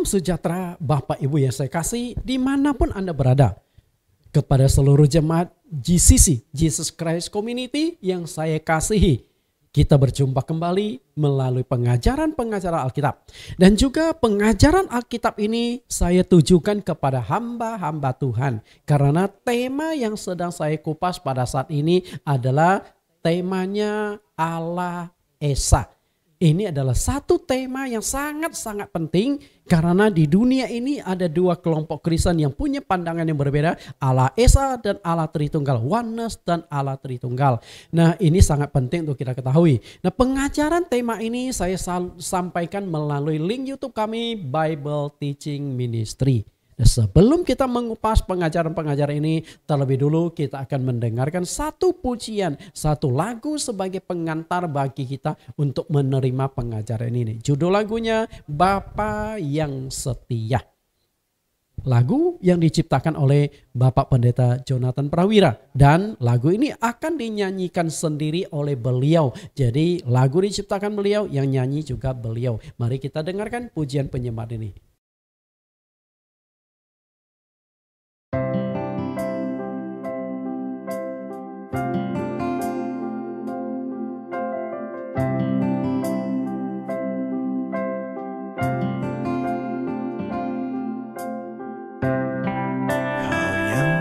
sejahtera Bapak Ibu yang saya kasih dimanapun Anda berada. Kepada seluruh jemaat GCC, Jesus Christ Community yang saya kasihi. Kita berjumpa kembali melalui pengajaran-pengajaran Alkitab. Dan juga pengajaran Alkitab ini saya tujukan kepada hamba-hamba Tuhan. Karena tema yang sedang saya kupas pada saat ini adalah temanya Allah Esa. Ini adalah satu tema yang sangat-sangat penting karena di dunia ini ada dua kelompok Kristen yang punya pandangan yang berbeda, Allah Esa dan Allah Tritunggal, Oneness dan Allah Tritunggal. Nah, ini sangat penting untuk kita ketahui. Nah, pengajaran tema ini saya sampaikan melalui link YouTube kami, Bible Teaching Ministry. Nah, sebelum kita mengupas pengajaran-pengajaran ini, terlebih dulu kita akan mendengarkan satu pujian, satu lagu sebagai pengantar bagi kita untuk menerima pengajaran ini. Judul lagunya Bapa yang Setia. Lagu yang diciptakan oleh Bapak Pendeta Jonathan Prawira. Dan lagu ini akan dinyanyikan sendiri oleh beliau. Jadi lagu diciptakan beliau, yang nyanyi juga beliau. Mari kita dengarkan pujian penyembahan ini.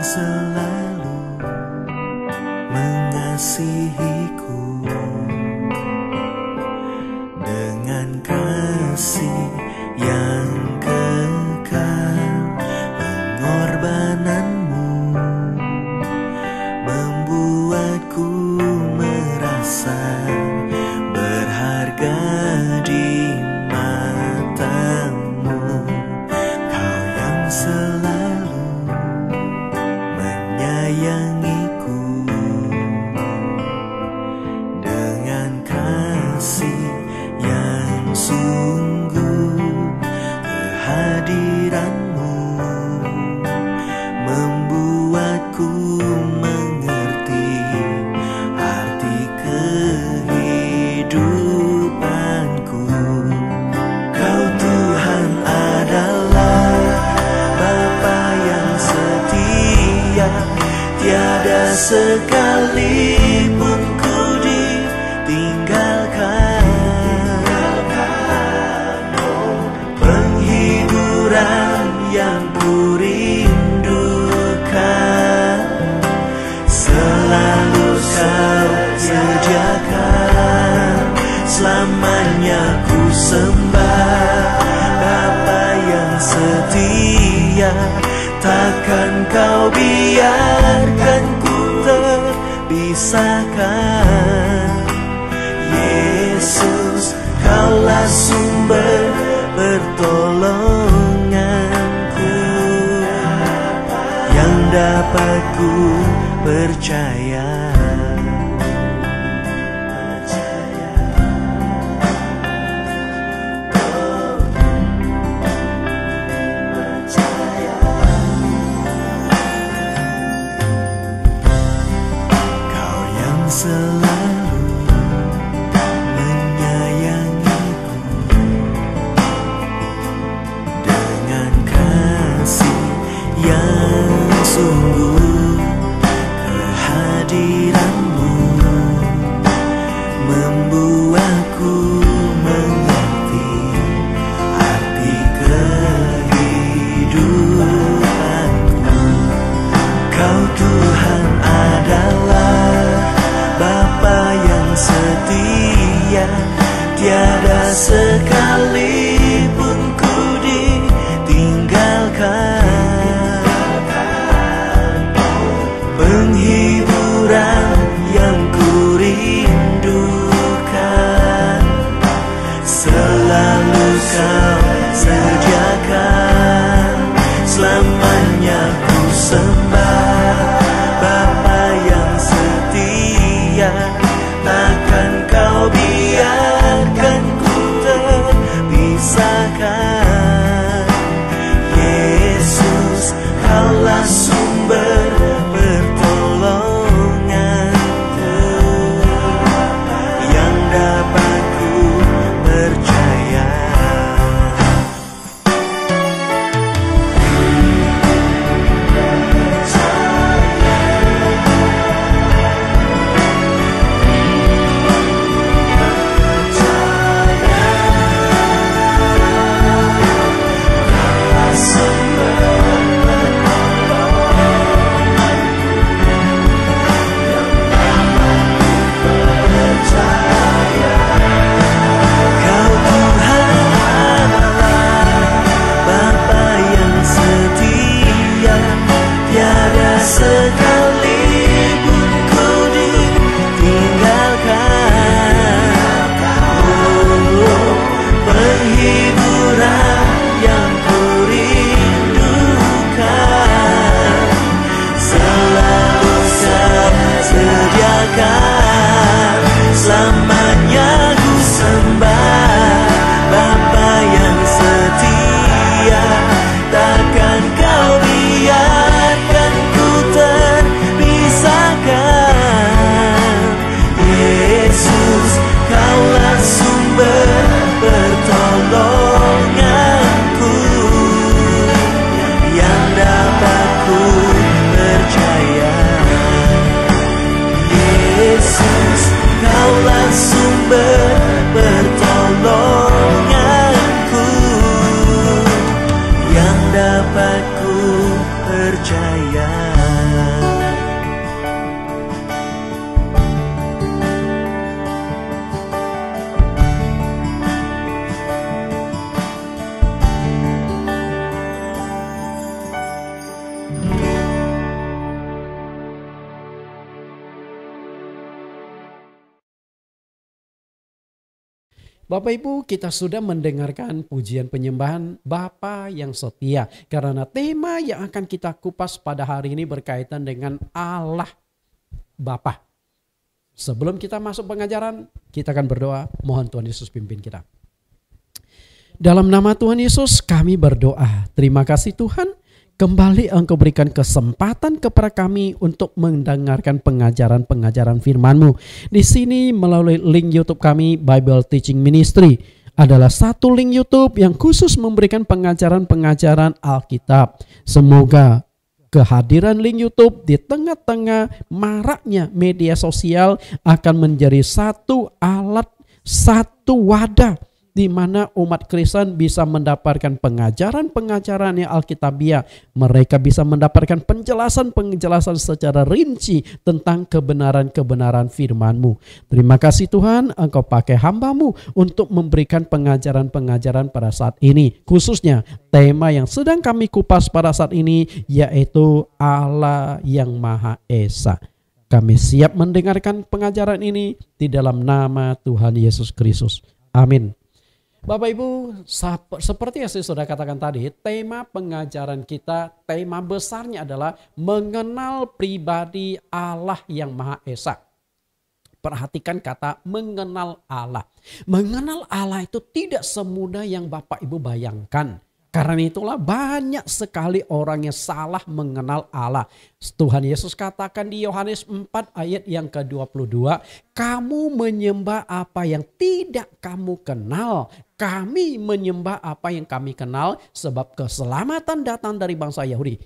Selalu mengasihiku dengan kasih yang kekal. Pengorbananmu membuatku merasa berharga di matamu. Kau yang selalu menyayangiku dengan kasih yang sungguh. Kehadiranmu membuatku mengerti arti kehidupanku. Kau Tuhan adalah Bapa yang setia, tiada sekalipun ku ditinggalkan. Penghiburan yang ku rindukan selalu kau sediakan. Selamanya ku sembah Bapa yang setia, takkan kau biarkan ku terpisahkan. Yesus, kaulah sumber pertolonganku yang dapat ku percaya. Selalu menyayangiku dengan kasih yang sungguh. Kehadiranmu selamanya ku sembah. Bapa yang setia, takkan kau biarkan ku terpisahkan. Yesus, kaulah sumber pertolonganku, yang dapat ku percaya. Yesus, kaulah sumber pertolonganku, yang dapat ku percaya. Bapak Ibu, kita sudah mendengarkan pujian penyembahan Bapa yang setia. Karena tema yang akan kita kupas pada hari ini berkaitan dengan Allah Bapa. Sebelum kita masuk pengajaran, kita akan berdoa. Mohon Tuhan Yesus pimpin kita. Dalam nama Tuhan Yesus kami berdoa. Terima kasih Tuhan. Kembali Engkau berikan kesempatan kepada kami untuk mendengarkan pengajaran-pengajaran firman-Mu. Di sini melalui link YouTube kami, Bible Teaching Ministry, adalah satu link YouTube yang khusus memberikan pengajaran-pengajaran Alkitab. Semoga kehadiran link YouTube di tengah-tengah maraknya media sosial akan menjadi satu alat, satu wadah di mana umat Kristen bisa mendapatkan pengajaran-pengajaran yang Alkitabiah. Mereka bisa mendapatkan penjelasan-penjelasan secara rinci tentang kebenaran-kebenaran firman-Mu. Terima kasih Tuhan, Engkau pakai hamba-Mu untuk memberikan pengajaran-pengajaran pada saat ini. Khususnya tema yang sedang kami kupas pada saat ini, yaitu Allah yang Maha Esa. Kami siap mendengarkan pengajaran ini di dalam nama Tuhan Yesus Kristus. Amin. Bapak Ibu, seperti yang saya sudah katakan tadi, tema pengajaran kita, tema besarnya adalah mengenal pribadi Allah yang Maha Esa. Perhatikan kata mengenal Allah. Mengenal Allah itu tidak semudah yang Bapak Ibu bayangkan. Karena itulah banyak sekali orang yang salah mengenal Allah. Tuhan Yesus katakan di Yohanes 4 ayat yang ke-22, kamu menyembah apa yang tidak kamu kenal. Kami menyembah apa yang kami kenal sebab keselamatan datang dari bangsa Yahudi.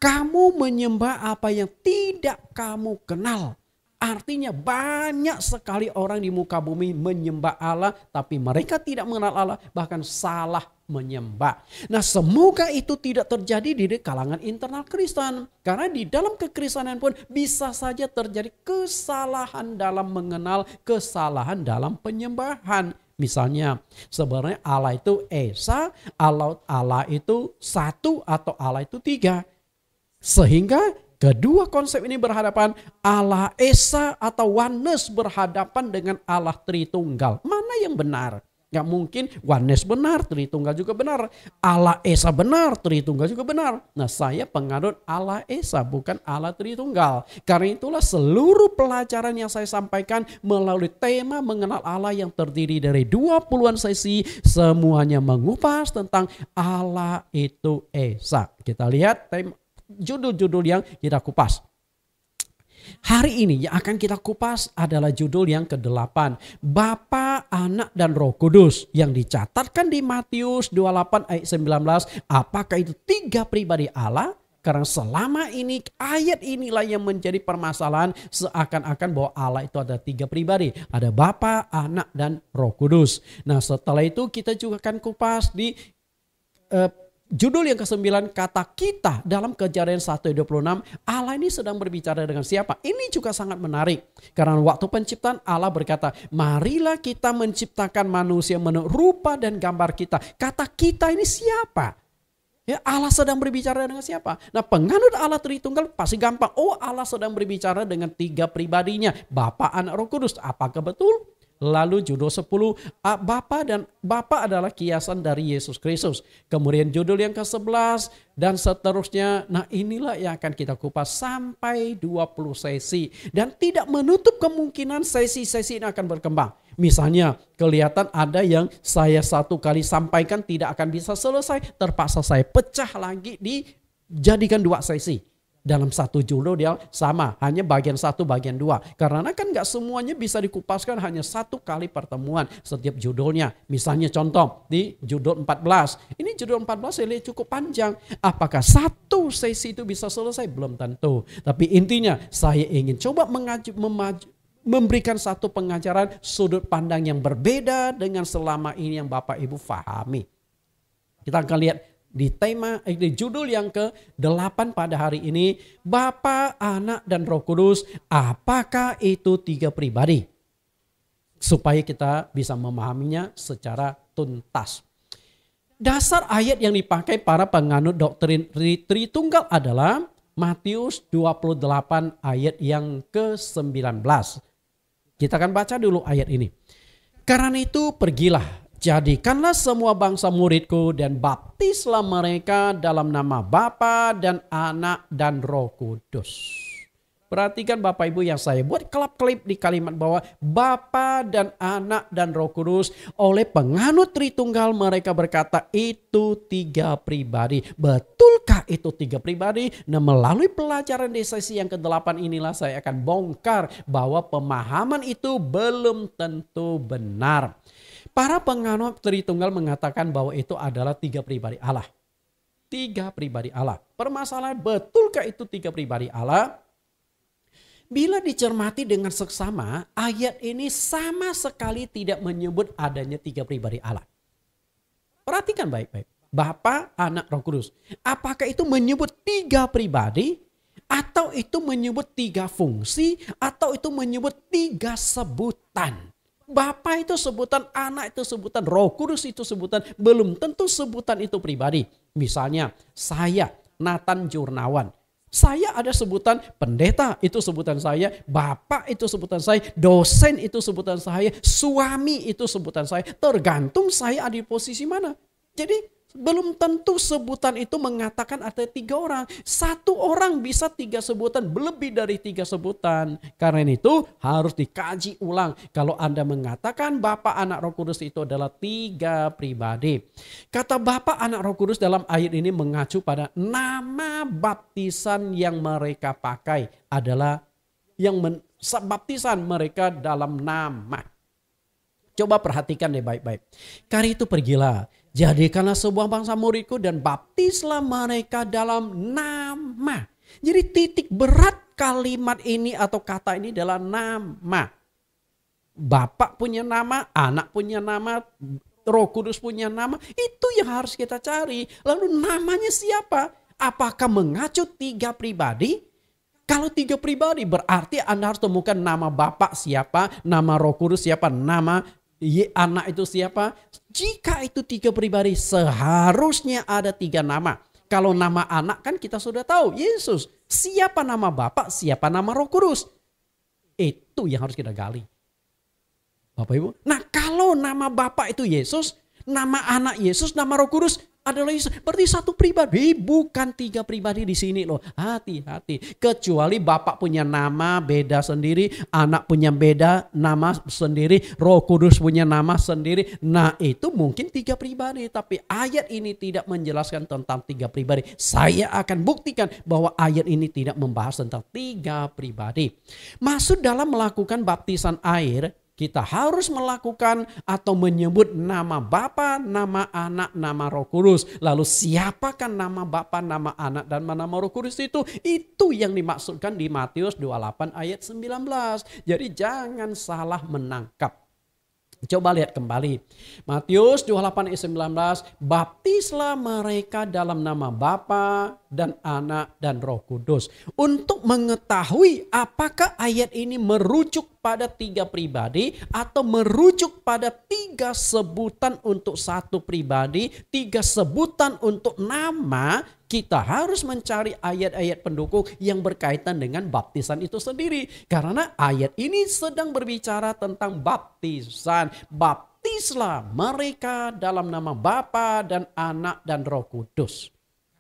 Kamu menyembah apa yang tidak kamu kenal. Artinya banyak sekali orang di muka bumi menyembah Allah, tapi mereka tidak mengenal Allah, bahkan salah menyembah. Nah, semoga itu tidak terjadi di kalangan internal Kristen. Karena di dalam kekristenan pun bisa saja terjadi kesalahan dalam mengenal, kesalahan dalam penyembahan. Misalnya sebenarnya Allah itu Esa, Allah itu satu atau Allah itu tiga. Sehingga kedua konsep ini berhadapan, Allah Esa atau oneness berhadapan dengan Allah Tritunggal. Mana yang benar? Gak mungkin oneness benar, Tritunggal juga benar. Allah Esa benar, Tritunggal juga benar. Nah, saya penganut Allah Esa, bukan Allah Tritunggal. Karena itulah seluruh pelajaran yang saya sampaikan melalui tema mengenal Allah yang terdiri dari 20-an sesi, semuanya mengupas tentang Allah itu Esa. Kita lihat judul-judul yang kita kupas. Hari ini yang akan kita kupas adalah judul yang ke-8. Bapa, Anak, dan Roh Kudus. Yang dicatatkan di Matius 28 ayat 19. Apakah itu tiga pribadi Allah? Karena selama ini ayat inilah yang menjadi permasalahan, seakan-akan bahwa Allah itu ada tiga pribadi. Ada Bapa, Anak, dan Roh Kudus. Nah, setelah itu kita juga akan kupas di judul yang ke-9, kata kita dalam Kejadian 1:26. Allah ini sedang berbicara dengan siapa? Ini juga sangat menarik. Karena waktu penciptaan Allah berkata, marilah kita menciptakan manusia menurut rupa dan gambar kita. Kata kita ini siapa? Ya, Allah sedang berbicara dengan siapa? Nah, penganut Allah Tritunggal pasti gampang. Oh, Allah sedang berbicara dengan tiga pribadinya. Bapa, Anak, Roh Kudus. Apakah betul? Lalu judul 10, Bapa dan Bapa adalah kiasan dari Yesus Kristus. Kemudian judul yang ke-11 dan seterusnya. Nah, inilah yang akan kita kupas sampai 20 sesi. Dan tidak menutup kemungkinan sesi-sesi ini akan berkembang. Misalnya kelihatan ada yang saya satu kali sampaikan tidak akan bisa selesai. Terpaksa saya pecah lagi dijadikan 2 sesi. Dalam satu judul dia sama, hanya bagian 1, bagian 2. Karena kan gak semuanya bisa dikupaskan hanya 1 kali pertemuan setiap judulnya. Misalnya contoh di judul 14. Ini judul 14 saya lihat cukup panjang. Apakah 1 sesi itu bisa selesai? Belum tentu. Tapi intinya saya ingin coba memberikan satu pengajaran sudut pandang yang berbeda dengan selama ini yang Bapak Ibu fahami. Kita akan lihat di judul yang ke-8 pada hari ini, Bapa, Anak, dan Roh Kudus, apakah itu 3 pribadi? Supaya kita bisa memahaminya secara tuntas. Dasar ayat yang dipakai para penganut doktrin Tritunggal adalah Matius 28 ayat yang ke-19. Kita akan baca dulu ayat ini. Karena itu pergilah, jadikanlah semua bangsa muridku dan baptislah mereka dalam nama Bapa dan Anak dan Roh Kudus. Perhatikan Bapak Ibu yang saya buat kelap-kelip di kalimat bahwa Bapa dan Anak dan Roh Kudus. Oleh penganut Tritunggal mereka berkata itu 3 pribadi. Betulkah itu 3 pribadi? Nah, melalui pelajaran di sesi yang ke-8 inilah saya akan bongkar bahwa pemahaman itu belum tentu benar. Para penganut Tritunggal mengatakan bahwa itu adalah 3 pribadi Allah. 3 pribadi Allah. Permasalahan betulkah itu 3 pribadi Allah? Bila dicermati dengan seksama, ayat ini sama sekali tidak menyebut adanya 3 pribadi Allah. Perhatikan baik-baik. Bapa, Anak, Roh Kudus. Apakah itu menyebut 3 pribadi? Atau itu menyebut 3 fungsi? Atau itu menyebut 3 sebutan? Bapa itu sebutan, Anak itu sebutan, Roh Kudus itu sebutan, belum tentu sebutan itu pribadi. Misalnya saya, Nathan Jurnawan. Saya ada sebutan pendeta, itu sebutan saya, bapak itu sebutan saya, dosen itu sebutan saya, suami itu sebutan saya. Tergantung saya ada di posisi mana. Jadi belum tentu sebutan itu mengatakan ada 3 orang. 1 orang bisa 3 sebutan, lebih dari 3 sebutan. Karena itu harus dikaji ulang. Kalau Anda mengatakan Bapa, Anak, Roh Kudus itu adalah 3 pribadi. Kata Bapa, Anak, Roh Kudus dalam ayat ini mengacu pada nama baptisan yang mereka pakai adalah baptisan mereka dalam nama. Coba perhatikan deh baik-baik. Karena itu pergilah, jadikanlah sebuah bangsa muridku dan baptislah mereka dalam nama. Jadi titik berat kalimat ini atau kata ini adalah nama. Bapak punya nama, Anak punya nama, Roh Kudus punya nama. Itu yang harus kita cari. Lalu namanya siapa? Apakah mengacu 3 pribadi? Kalau 3 pribadi berarti Anda harus temukan nama Bapak siapa, nama Roh Kudus siapa, nama Anak itu siapa. Jika itu 3 pribadi seharusnya ada 3 nama. Kalau nama Anak kan kita sudah tahu, Yesus. Siapa nama Bapak, siapa nama Roh Kudus. Itu yang harus kita gali. Bapak Ibu. Nah, kalau nama Bapak itu Yesus, nama Anak Yesus, nama Roh Kudus adalah Yesus. Berarti 1 pribadi, bukan 3 pribadi di sini loh. Hati-hati. Kecuali Bapak punya nama beda sendiri, Anak punya beda nama sendiri, Roh Kudus punya nama sendiri. Nah, itu mungkin 3 pribadi. Tapi ayat ini tidak menjelaskan tentang 3 pribadi. Saya akan buktikan bahwa ayat ini tidak membahas tentang 3 pribadi. Maksud dalam melakukan baptisan air, kita harus melakukan atau menyebut nama Bapa, nama Anak, nama Roh Kudus. Lalu siapakah nama Bapa, nama Anak, dan nama Roh Kudus itu? Itu yang dimaksudkan di Matius 28 ayat 19. Jadi jangan salah menangkap. Coba lihat kembali. Matius 28 ayat 19. Baptislah mereka dalam nama Bapa dan Anak dan Roh Kudus. Untuk mengetahui apakah ayat ini merujuk pada 3 pribadi atau merujuk pada 3 sebutan untuk satu pribadi, 3 sebutan untuk nama, kita harus mencari ayat-ayat pendukung yang berkaitan dengan baptisan itu sendiri. Karena ayat ini sedang berbicara tentang baptisan. Baptislah mereka dalam nama Bapa dan Anak dan Roh Kudus.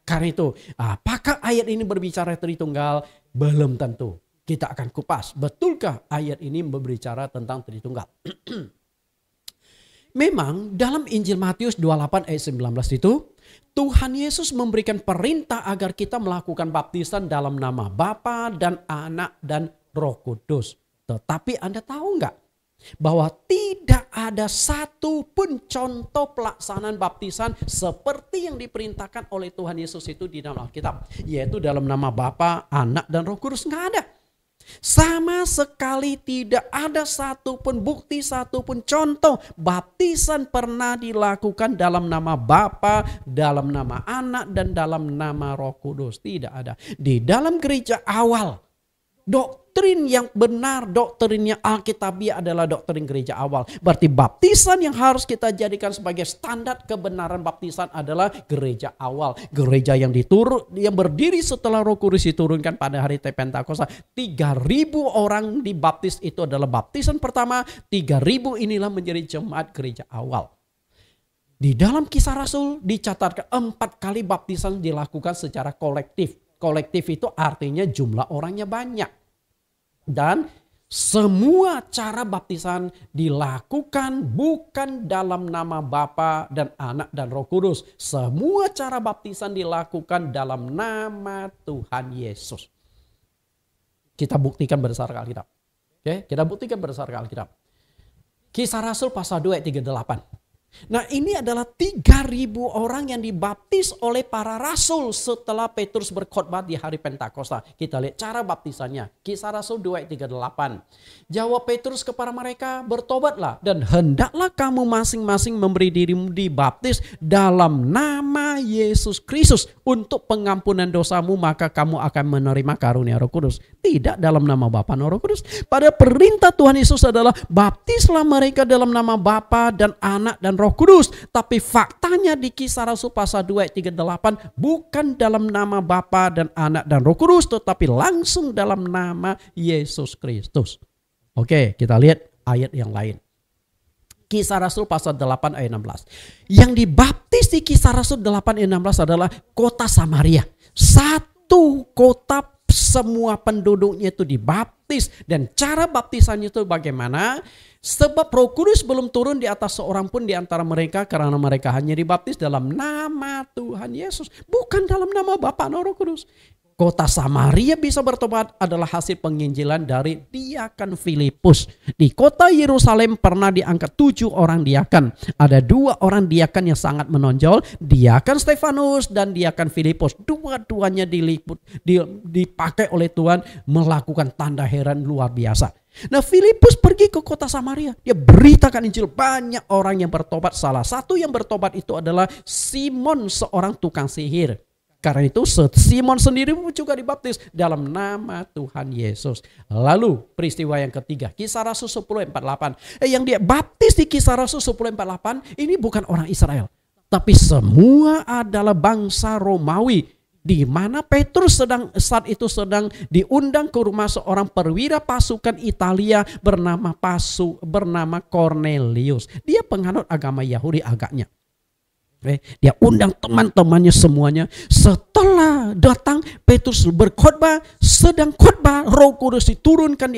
Karena itu, apakah ayat ini berbicara Tritunggal? Belum tentu. Kita akan kupas, betulkah ayat ini berbicara tentang Tritunggal? Memang dalam Injil Matius 28 ayat 19 itu, Tuhan Yesus memberikan perintah agar kita melakukan baptisan dalam nama Bapa dan Anak dan Roh Kudus. Tetapi Anda tahu nggak? Bahwa tidak ada satu pun contoh pelaksanaan baptisan seperti yang diperintahkan oleh Tuhan Yesus itu di dalam Alkitab. Yaitu dalam nama Bapa, Anak, dan Roh Kudus. Nggak ada. Sama sekali tidak ada satupun bukti, satupun contoh baptisan pernah dilakukan dalam nama Bapa, dalam nama Anak, dan dalam nama Roh Kudus. Tidak ada. Di dalam gereja awal, doktrin yang benar, doktrin yang alkitabiah adalah doktrin gereja awal. Berarti baptisan yang harus kita jadikan sebagai standar kebenaran baptisan adalah gereja awal. Gereja yang berdiri setelah Roh Kudus diturunkan pada hari Pentakosta. 3.000 orang dibaptis, itu adalah baptisan pertama. 3.000 inilah menjadi jemaat gereja awal. Di dalam Kisah Rasul dicatatkan 4 kali baptisan dilakukan secara kolektif. Kolektif itu artinya jumlah orangnya banyak. Dan semua cara baptisan dilakukan bukan dalam nama Bapa dan Anak dan Roh Kudus. Semua cara baptisan dilakukan dalam nama Tuhan Yesus. Kita buktikan berdasarkan Alkitab. Oke, kita buktikan berdasarkan Alkitab. Kisah Rasul pasal 2 ayat 38. Nah, ini adalah 3.000 orang yang dibaptis oleh para rasul setelah Petrus berkhotbah di hari Pentakosta. Kita lihat cara baptisannya. Kisah Rasul 2 ayat 38. Jawab Petrus kepada mereka, bertobatlah dan hendaklah kamu masing-masing memberi dirimu dibaptis dalam nama Yesus Kristus untuk pengampunan dosamu, maka kamu akan menerima karunia Roh Kudus. Tidak dalam nama Bapa dan Roh Kudus. Pada perintah Tuhan Yesus adalah baptislah mereka dalam nama Bapa dan Anak dan Roh Kudus. Tapi faktanya di Kisah Rasul pasal 2 ayat 38 bukan dalam nama Bapa dan Anak dan Roh Kudus, tetapi langsung dalam nama Yesus Kristus. Oke, kita lihat ayat yang lain. Kisah Rasul pasal 8 ayat 16. Yang dibaptis di Kisah Rasul 8 ayat 16 adalah kota Samaria. Satu kota, semua penduduknya itu dibaptis. Dan cara baptisannya itu bagaimana? Sebab Roh Kudus belum turun di atas seorang pun di antara mereka, karena mereka hanya dibaptis dalam nama Tuhan Yesus, bukan dalam nama Bapa dan Roh Kudus. Kota Samaria bisa bertobat adalah hasil penginjilan dari diakan Filipus. Di kota Yerusalem pernah diangkat 7 orang diakan. Ada 2 orang diakan yang sangat menonjol, diakan Stefanus dan diakan Filipus. Dua-duanya dipakai oleh Tuhan melakukan tanda heran luar biasa. Nah, Filipus pergi ke kota Samaria. Dia beritakan Injil, banyak orang yang bertobat. Salah satu yang bertobat itu adalah Simon, seorang tukang sihir. Karena itu Simon sendiri juga dibaptis dalam nama Tuhan Yesus. Lalu peristiwa yang ketiga, Kisah Rasul 10:48. Yang dia baptis di Kisah Rasul 10:48 ini bukan orang Israel, tapi semua adalah bangsa Romawi. Di mana Petrus saat itu sedang diundang ke rumah seorang perwira pasukan Italia bernama Cornelius. Dia penganut agama Yahudi agaknya. Dia undang teman-temannya semuanya. Setelah datang Petrus berkhotbah, sedang khotbah, Roh Kudus diturunkan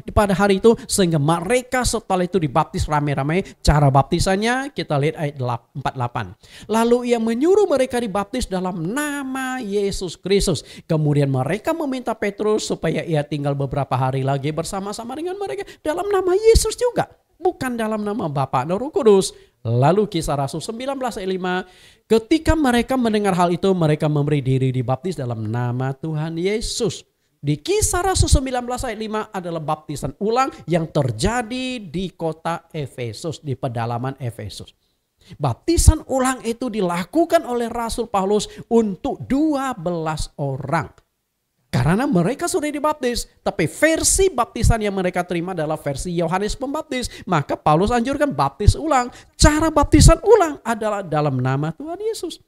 pada hari itu, sehingga mereka setelah itu dibaptis ramai-ramai. Cara baptisannya kita lihat ayat 48. Lalu ia menyuruh mereka dibaptis dalam nama Yesus Kristus. Kemudian mereka meminta Petrus supaya ia tinggal beberapa hari lagi bersama-sama dengan mereka dalam nama Yesus juga, bukan dalam nama Bapa dan Roh Kudus. Lalu Kisah Rasul 19 ayat 5. Ketika mereka mendengar hal itu, mereka memberi diri dibaptis dalam nama Tuhan Yesus. Di Kisah Rasul 19 ayat 5 adalah baptisan ulang yang terjadi di kota Efesus, di pedalaman Efesus. Baptisan ulang itu dilakukan oleh Rasul Paulus untuk 12 orang. Karena mereka sudah dibaptis, tapi versi baptisan yang mereka terima adalah versi Yohanes Pembaptis. Maka Paulus anjurkan baptis ulang. Cara baptisan ulang adalah dalam nama Tuhan Yesus.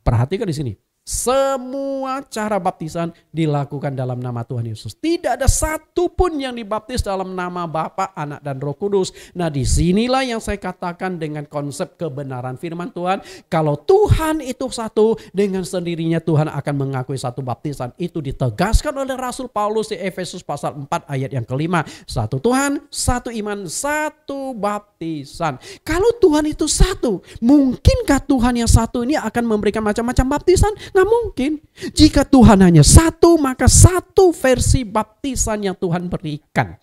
Perhatikan di sini. Semua cara baptisan dilakukan dalam nama Tuhan Yesus. Tidak ada satu pun yang dibaptis dalam nama Bapa, Anak, dan Roh Kudus. Nah, disinilah yang saya katakan dengan konsep kebenaran firman Tuhan. Kalau Tuhan itu satu, dengan sendirinya Tuhan akan mengakui satu baptisan. Itu ditegaskan oleh Rasul Paulus di Efesus pasal 4 ayat yang kelima. Satu Tuhan, satu iman, satu baptisan. Kalau Tuhan itu satu, mungkinkah Tuhan yang satu ini akan memberikan macam-macam baptisan? Nggak mungkin. Jika Tuhan hanya satu, maka satu versi baptisan yang Tuhan berikan.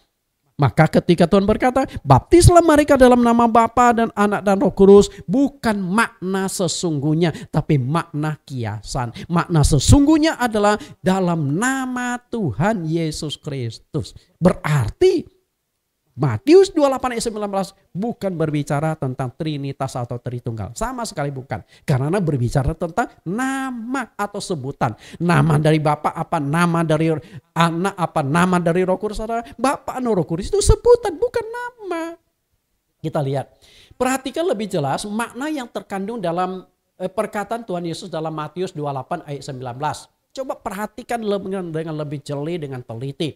Maka ketika Tuhan berkata, baptislah mereka dalam nama Bapa dan Anak dan Roh Kudus, bukan makna sesungguhnya, tapi makna kiasan. Makna sesungguhnya adalah dalam nama Tuhan Yesus Kristus. Berarti Matius 28 ayat 19 bukan berbicara tentang Trinitas atau Tritunggal. Sama sekali bukan. Karena berbicara tentang nama atau sebutan. Nama dari Bapa apa, nama dari Anak apa, nama dari Roh Kudus. Bapa dan Roh Kudus itu sebutan, bukan nama. Kita lihat. Perhatikan lebih jelas makna yang terkandung dalam perkataan Tuhan Yesus dalam Matius 28 ayat 19. Coba perhatikan dengan lebih jeli, dengan teliti.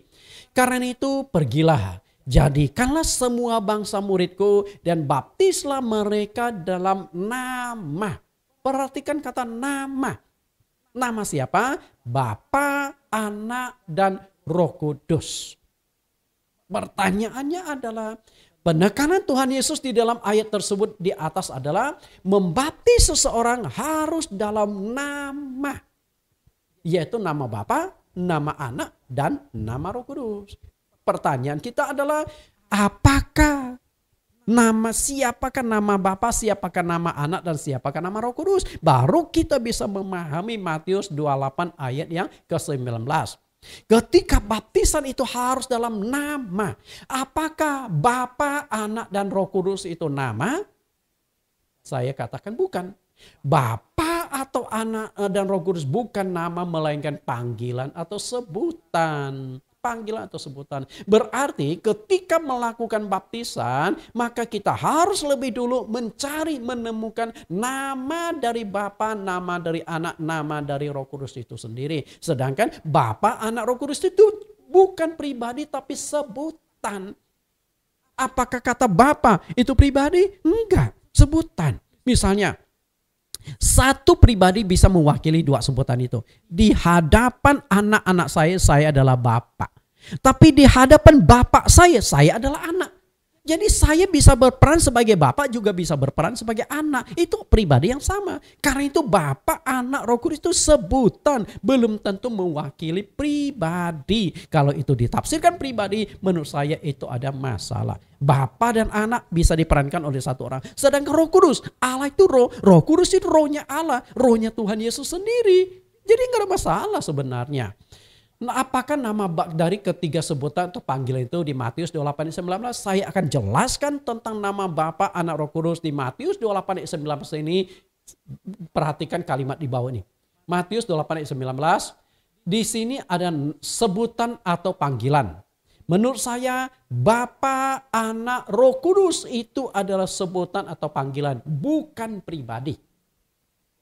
Karena itu pergilah. Jadikanlah semua bangsa muridku dan baptislah mereka dalam nama. Perhatikan kata nama. Nama siapa? Bapa, Anak, dan Roh Kudus. Pertanyaannya adalah, penekanan Tuhan Yesus di dalam ayat tersebut di atas adalah membaptis seseorang harus dalam nama. Yaitu nama Bapa, nama Anak, dan nama Roh Kudus. Pertanyaan kita adalah, apakah nama, siapakah nama Bapa, siapakah nama Anak, dan siapakah nama Roh Kudus? Baru kita bisa memahami Matius 28 ayat yang ke-19. Ketika baptisan itu harus dalam nama. Apakah Bapa, Anak, dan Roh Kudus itu nama? Saya katakan bukan. Bapa atau Anak dan Roh Kudus bukan nama, melainkan panggilan atau sebutan. Panggilan atau sebutan. Berarti ketika melakukan baptisan, maka kita harus lebih dulu menemukan nama dari Bapa, nama dari Anak, nama dari Roh Kudus itu sendiri. Sedangkan Bapa, Anak, Roh Kudus itu bukan pribadi tapi sebutan. Apakah kata Bapa itu pribadi? Enggak, sebutan. Misalnya, satu pribadi bisa mewakili dua sebutan itu. Di hadapan anak-anak saya adalah Bapak. Tapi di hadapan Bapak saya adalah anak. Jadi saya bisa berperan sebagai Bapak, juga bisa berperan sebagai anak. Itu pribadi yang sama. Karena itu Bapak, Anak, Roh Kudus itu sebutan. Belum tentu mewakili pribadi. Kalau itu ditafsirkan pribadi, menurut saya itu ada masalah. Bapak dan Anak bisa diperankan oleh satu orang. Sedangkan Roh Kudus, Allah itu roh. Roh Kudus itu rohnya Allah. Rohnya Tuhan Yesus sendiri. Jadi nggak ada masalah sebenarnya. Nah, apakah nama dari ketiga sebutan atau panggilan itu di Matius 28:19? Saya akan jelaskan tentang nama Bapa, Anak, Roh Kudus di Matius 28:19 ini. Perhatikan kalimat di bawah ini. Matius 28:19. Di sini ada sebutan atau panggilan. Menurut saya Bapa, Anak, Roh Kudus itu adalah sebutan atau panggilan, bukan pribadi.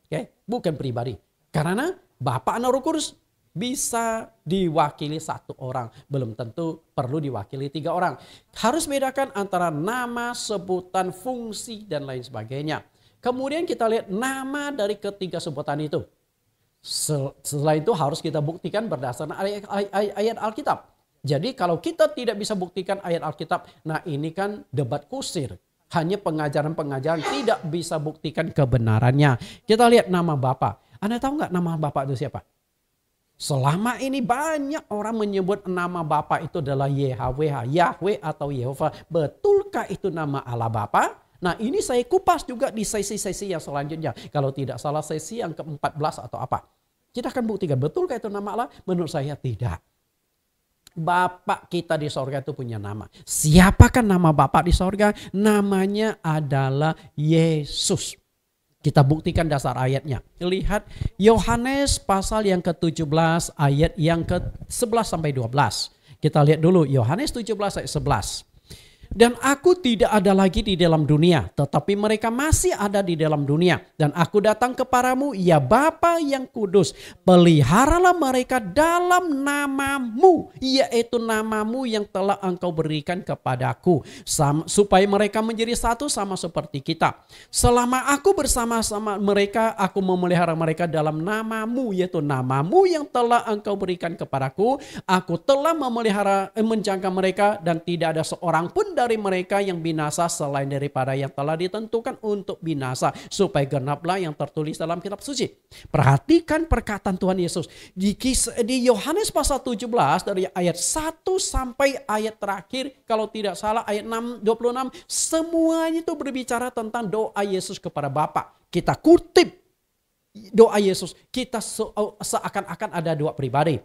Oke, bukan pribadi. Karena Bapa, Anak, Roh Kudus bisa diwakili satu orang. Belum tentu perlu diwakili tiga orang. Harus bedakan antara nama, sebutan, fungsi, dan lain sebagainya. Kemudian kita lihat nama dari ketiga sebutan itu. Setelah itu harus kita buktikan berdasarkan ayat Alkitab. Jadi kalau kita tidak bisa buktikan ayat Alkitab, nah ini kan debat kusir. Hanya pengajaran-pengajaran tidak bisa buktikan kebenarannya. Kita lihat nama Bapa. Anda tahu nggak nama Bapa itu siapa? Selama ini banyak orang menyebut nama Bapa itu adalah YHWH, Yahweh atau Yehova. Betulkah itu nama Allah Bapa? Nah, ini saya kupas juga di sesi-sesi yang selanjutnya. Kalau tidak salah sesi yang ke-14 atau apa. Kita akan buktikan betulkah itu nama Allah? Menurut saya tidak. Bapak kita di sorga itu punya nama. Siapakah nama Bapak di sorga? Namanya adalah Yesus. Kita buktikan dasar ayatnya. Lihat Yohanes pasal yang ke-17 ayat yang ke-11 sampai 12. Kita lihat dulu Yohanes 17 ayat 11. Dan aku tidak ada lagi di dalam dunia, tetapi mereka masih ada di dalam dunia. Dan aku datang kepadamu, ya Bapa yang kudus, peliharalah mereka dalam namamu, yaitu namamu yang telah engkau berikan kepadaku, supaya mereka menjadi satu sama seperti kita. Selama aku bersama-sama mereka, aku memelihara mereka dalam namamu, yaitu namamu yang telah engkau berikan kepadaku. Aku telah memelihara, menjaga mereka, dan tidak ada seorang pun dari mereka yang binasa selain daripada yang telah ditentukan untuk binasa, supaya genaplah yang tertulis dalam kitab suci. Perhatikan perkataan Tuhan Yesus di Yohanes pasal 17 dari ayat 1 sampai ayat terakhir, kalau tidak salah ayat 26, semuanya itu berbicara tentang doa Yesus kepada Bapa. Kita kutip doa Yesus, kita seakan-akan ada dua pribadi.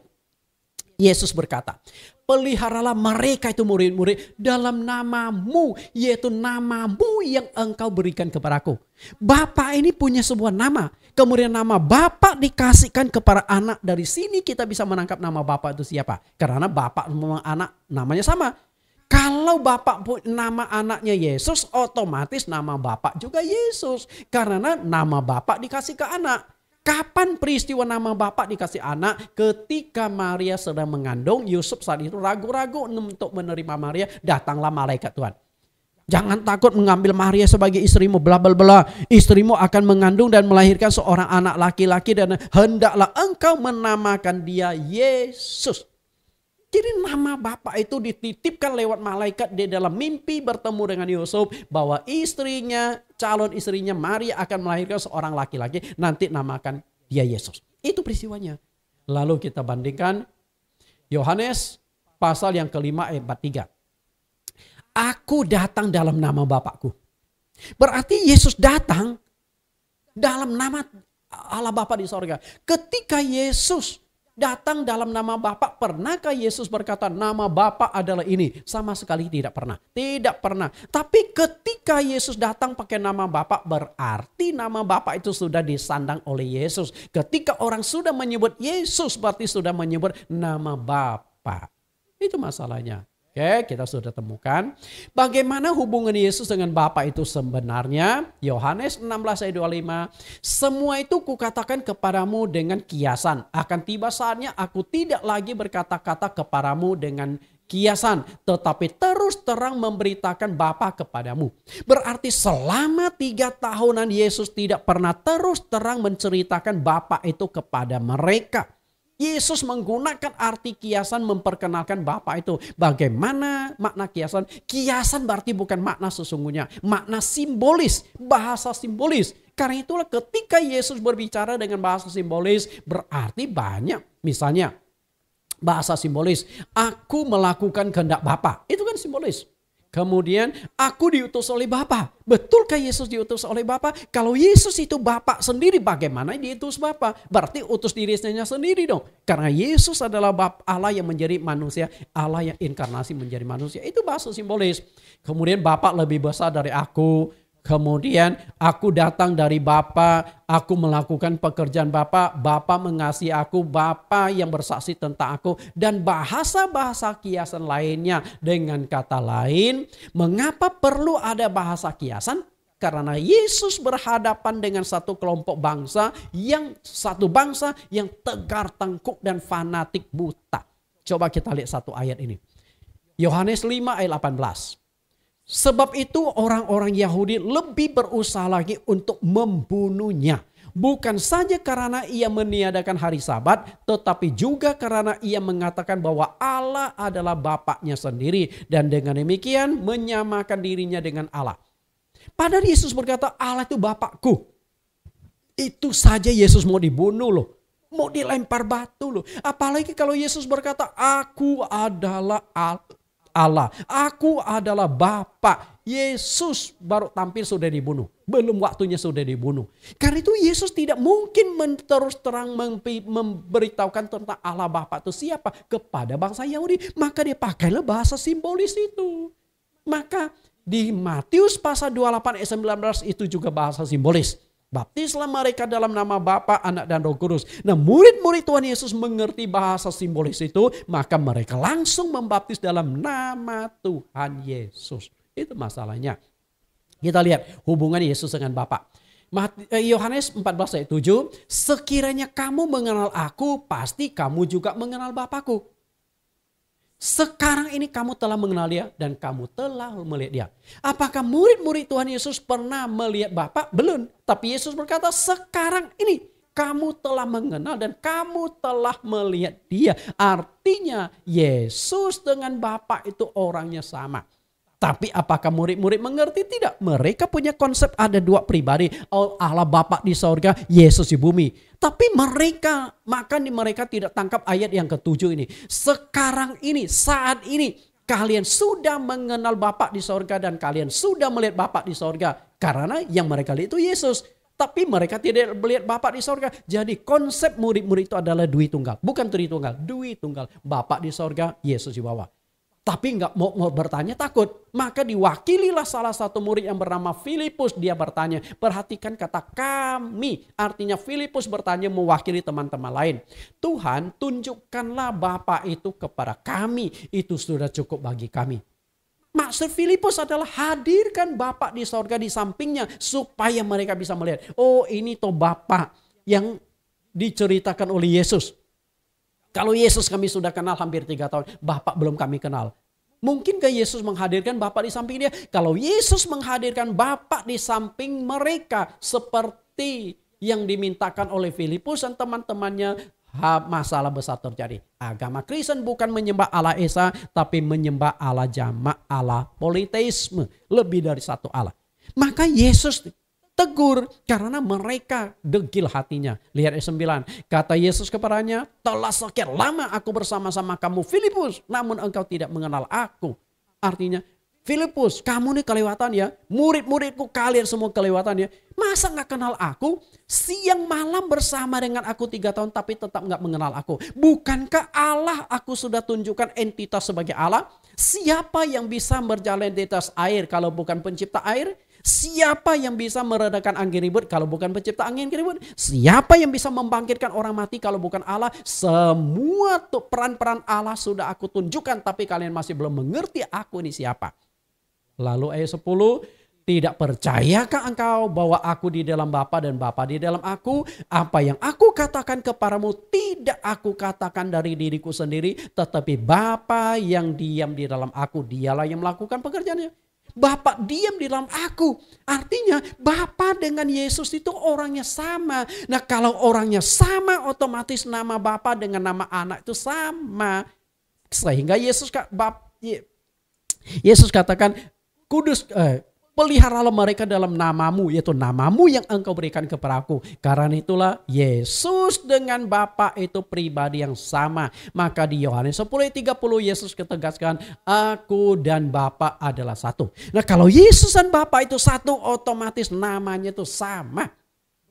Yesus berkata, peliharalah mereka itu murid-murid dalam namamu, yaitu namamu yang engkau berikan kepadaku. Bapa ini punya sebuah nama, kemudian nama Bapa dikasihkan kepada anak. Dari sini kita bisa menangkap nama Bapa itu siapa. Karena Bapa sama anak namanya sama. Kalau Bapak nama anaknya Yesus, otomatis nama Bapak juga Yesus. Karena nama Bapak dikasih ke anak. Kapan peristiwa nama Bapak dikasih anak? Ketika Maria sedang mengandung, Yusuf saat itu ragu-ragu untuk menerima Maria, datanglah malaikat Tuhan. Jangan takut mengambil Maria sebagai istrimu, bla bla bla. Istrimu akan mengandung dan melahirkan seorang anak laki-laki dan hendaklah engkau menamakan dia Yesus. Jadi nama Bapak itu dititipkan lewat malaikat di dalam mimpi bertemu dengan Yusuf, bahwa istrinya, calon istrinya Maria akan melahirkan seorang laki-laki, nanti namakan dia Yesus. Itu peristiwanya. Lalu kita bandingkan Yohanes pasal yang kelima ayat 43. Aku datang dalam nama Bapakku. Berarti Yesus datang dalam nama Allah Bapa di sorga. Ketika Yesus datang dalam nama Bapa, pernahkah Yesus berkata nama Bapa adalah ini? Sama sekali tidak pernah. Tidak pernah. Tapi ketika Yesus datang pakai nama Bapa, berarti nama Bapa itu sudah disandang oleh Yesus. Ketika orang sudah menyebut Yesus, berarti sudah menyebut nama Bapa. Itu masalahnya. Oke, kita sudah temukan bagaimana hubungan Yesus dengan Bapa itu sebenarnya. Yohanes 16 ayat 25. Semua itu kukatakan kepadamu dengan kiasan. Akan tiba saatnya aku tidak lagi berkata-kata kepadamu dengan kiasan, tetapi terus terang memberitakan Bapa kepadamu. Berarti selama 3 tahunan Yesus tidak pernah terus terang menceritakan Bapa itu kepada mereka. Yesus menggunakan arti kiasan memperkenalkan Bapa itu. Bagaimana makna kiasan? Kiasan berarti bukan makna sesungguhnya. Makna simbolis, bahasa simbolis. Karena itulah ketika Yesus berbicara dengan bahasa simbolis, berarti banyak. Misalnya bahasa simbolis, aku melakukan kehendak Bapa. Itu kan simbolis. Kemudian aku diutus oleh Bapa. Betulkah Yesus diutus oleh Bapa? Kalau Yesus itu Bapa sendiri, bagaimana diutus Bapa? Berarti utus dirinya sendiri dong. Karena Yesus adalah Allah yang menjadi manusia, Allah yang inkarnasi menjadi manusia. Itu bahasa simbolis. Kemudian Bapa lebih besar dari aku. Kemudian aku datang dari Bapa, aku melakukan pekerjaan Bapa, Bapa mengasihi aku, Bapa yang bersaksi tentang aku, dan bahasa-bahasa kiasan lainnya. Dengan kata lain, mengapa perlu ada bahasa kiasan? Karena Yesus berhadapan dengan satu kelompok bangsa yang tegar tengkuk dan fanatik buta. Coba kita lihat satu ayat ini. Yohanes 5 ayat 18. Sebab itu orang-orang Yahudi lebih berusaha lagi untuk membunuhnya. Bukan saja karena ia meniadakan hari Sabat, tetapi juga karena ia mengatakan bahwa Allah adalah Bapaknya sendiri. Dan dengan demikian menyamakan dirinya dengan Allah. Padahal Yesus berkata Allah itu Bapakku. Itu saja Yesus mau dibunuh loh. Mau dilempar batu loh. Apalagi kalau Yesus berkata aku adalah Allah. Aku adalah Bapa. Yesus baru tampil sudah dibunuh. Belum waktunya sudah dibunuh. Karena itu Yesus tidak mungkin terus terang memberitahukan tentang Allah Bapa itu siapa kepada bangsa Yahudi. Maka dia pakailah bahasa simbolis itu. Maka di Matius pasal 28 ayat 19 itu juga bahasa simbolis. Baptislah mereka dalam nama Bapa, Anak dan Roh Kudus. Nah, murid-murid Tuhan Yesus mengerti bahasa simbolis itu, maka mereka langsung membaptis dalam nama Tuhan Yesus. Itu masalahnya. Kita lihat hubungan Yesus dengan Bapa. Yohanes 14 ayat 7, sekiranya kamu mengenal aku, pasti kamu juga mengenal Bapakku. Sekarang ini kamu telah mengenal dia dan kamu telah melihat dia. Apakah murid-murid Tuhan Yesus pernah melihat Bapa? Belum. Tapi Yesus berkata sekarang ini kamu telah mengenal dan kamu telah melihat dia. Artinya Yesus dengan Bapa itu orangnya sama. Tapi apakah murid-murid mengerti? Tidak. Mereka punya konsep ada dua pribadi. Allah Bapa di sorga, Yesus di bumi. Tapi mereka tidak tangkap ayat yang ketujuh ini. Sekarang ini, saat ini, kalian sudah mengenal Bapa di sorga dan kalian sudah melihat Bapa di sorga. Karena yang mereka lihat itu Yesus. Tapi mereka tidak melihat Bapa di sorga. Jadi konsep murid-murid itu adalah dui tunggal. Bukan tritunggal, dui tunggal. Bapa di sorga, Yesus di bawah. Tapi nggak mau bertanya takut. Maka diwakililah salah satu murid yang bernama Filipus. Dia bertanya, perhatikan kata kami. Artinya Filipus bertanya mewakili teman-teman lain. Tuhan, tunjukkanlah Bapa itu kepada kami. Itu sudah cukup bagi kami. Maksud Filipus adalah hadirkan Bapa di sorga di sampingnya. Supaya mereka bisa melihat. Oh, ini toh Bapa yang diceritakan oleh Yesus. Kalau Yesus kami sudah kenal hampir 3 tahun, Bapak belum kami kenal. Mungkinkah Yesus menghadirkan Bapak di samping dia? Kalau Yesus menghadirkan Bapak di samping mereka seperti yang dimintakan oleh Filipus dan teman-temannya, masalah besar terjadi. Agama Kristen bukan menyembah Allah Esa, tapi menyembah Allah jamak, Allah politeisme. Lebih dari satu Allah. Maka Yesus tegur karena mereka degil hatinya. Lihat ayat 9. Kata Yesus kepadanya, telah sekian lama aku bersama-sama kamu Filipus, namun engkau tidak mengenal aku. Artinya, Filipus, kamu nih kelewatan ya. Murid-muridku kalian semua kelewatan ya. Masa gak kenal aku? Siang malam bersama dengan aku 3 tahun tapi tetap gak mengenal aku. Bukankah Allah aku sudah tunjukkan entitas sebagai Allah? Siapa yang bisa berjalan di atas air kalau bukan pencipta air? Siapa yang bisa meredakan angin ribut kalau bukan pencipta angin ribut? Siapa yang bisa membangkitkan orang mati kalau bukan Allah? Semua peran-peran Allah sudah aku tunjukkan tapi kalian masih belum mengerti aku ini siapa. Lalu ayat 10, tidak percayakah engkau bahwa aku di dalam Bapa dan Bapa di dalam aku? Apa yang aku katakan kepadamu tidak aku katakan dari diriku sendiri, tetapi Bapa yang diam di dalam aku, dialah yang melakukan pekerjaannya. Bapa diam di dalam aku. Artinya Bapa dengan Yesus itu orangnya sama. Nah, kalau orangnya sama, otomatis nama Bapa dengan nama anak itu sama. Sehingga Yesus katakan, kudus, peliharalah mereka dalam namamu, yaitu namamu yang engkau berikan kepada aku. Karena itulah Yesus dengan Bapa itu pribadi yang sama. Maka di Yohanes 10:30 Yesus ketegaskan, aku dan Bapa adalah satu. Nah, kalau Yesus dan Bapa itu satu, otomatis namanya itu sama.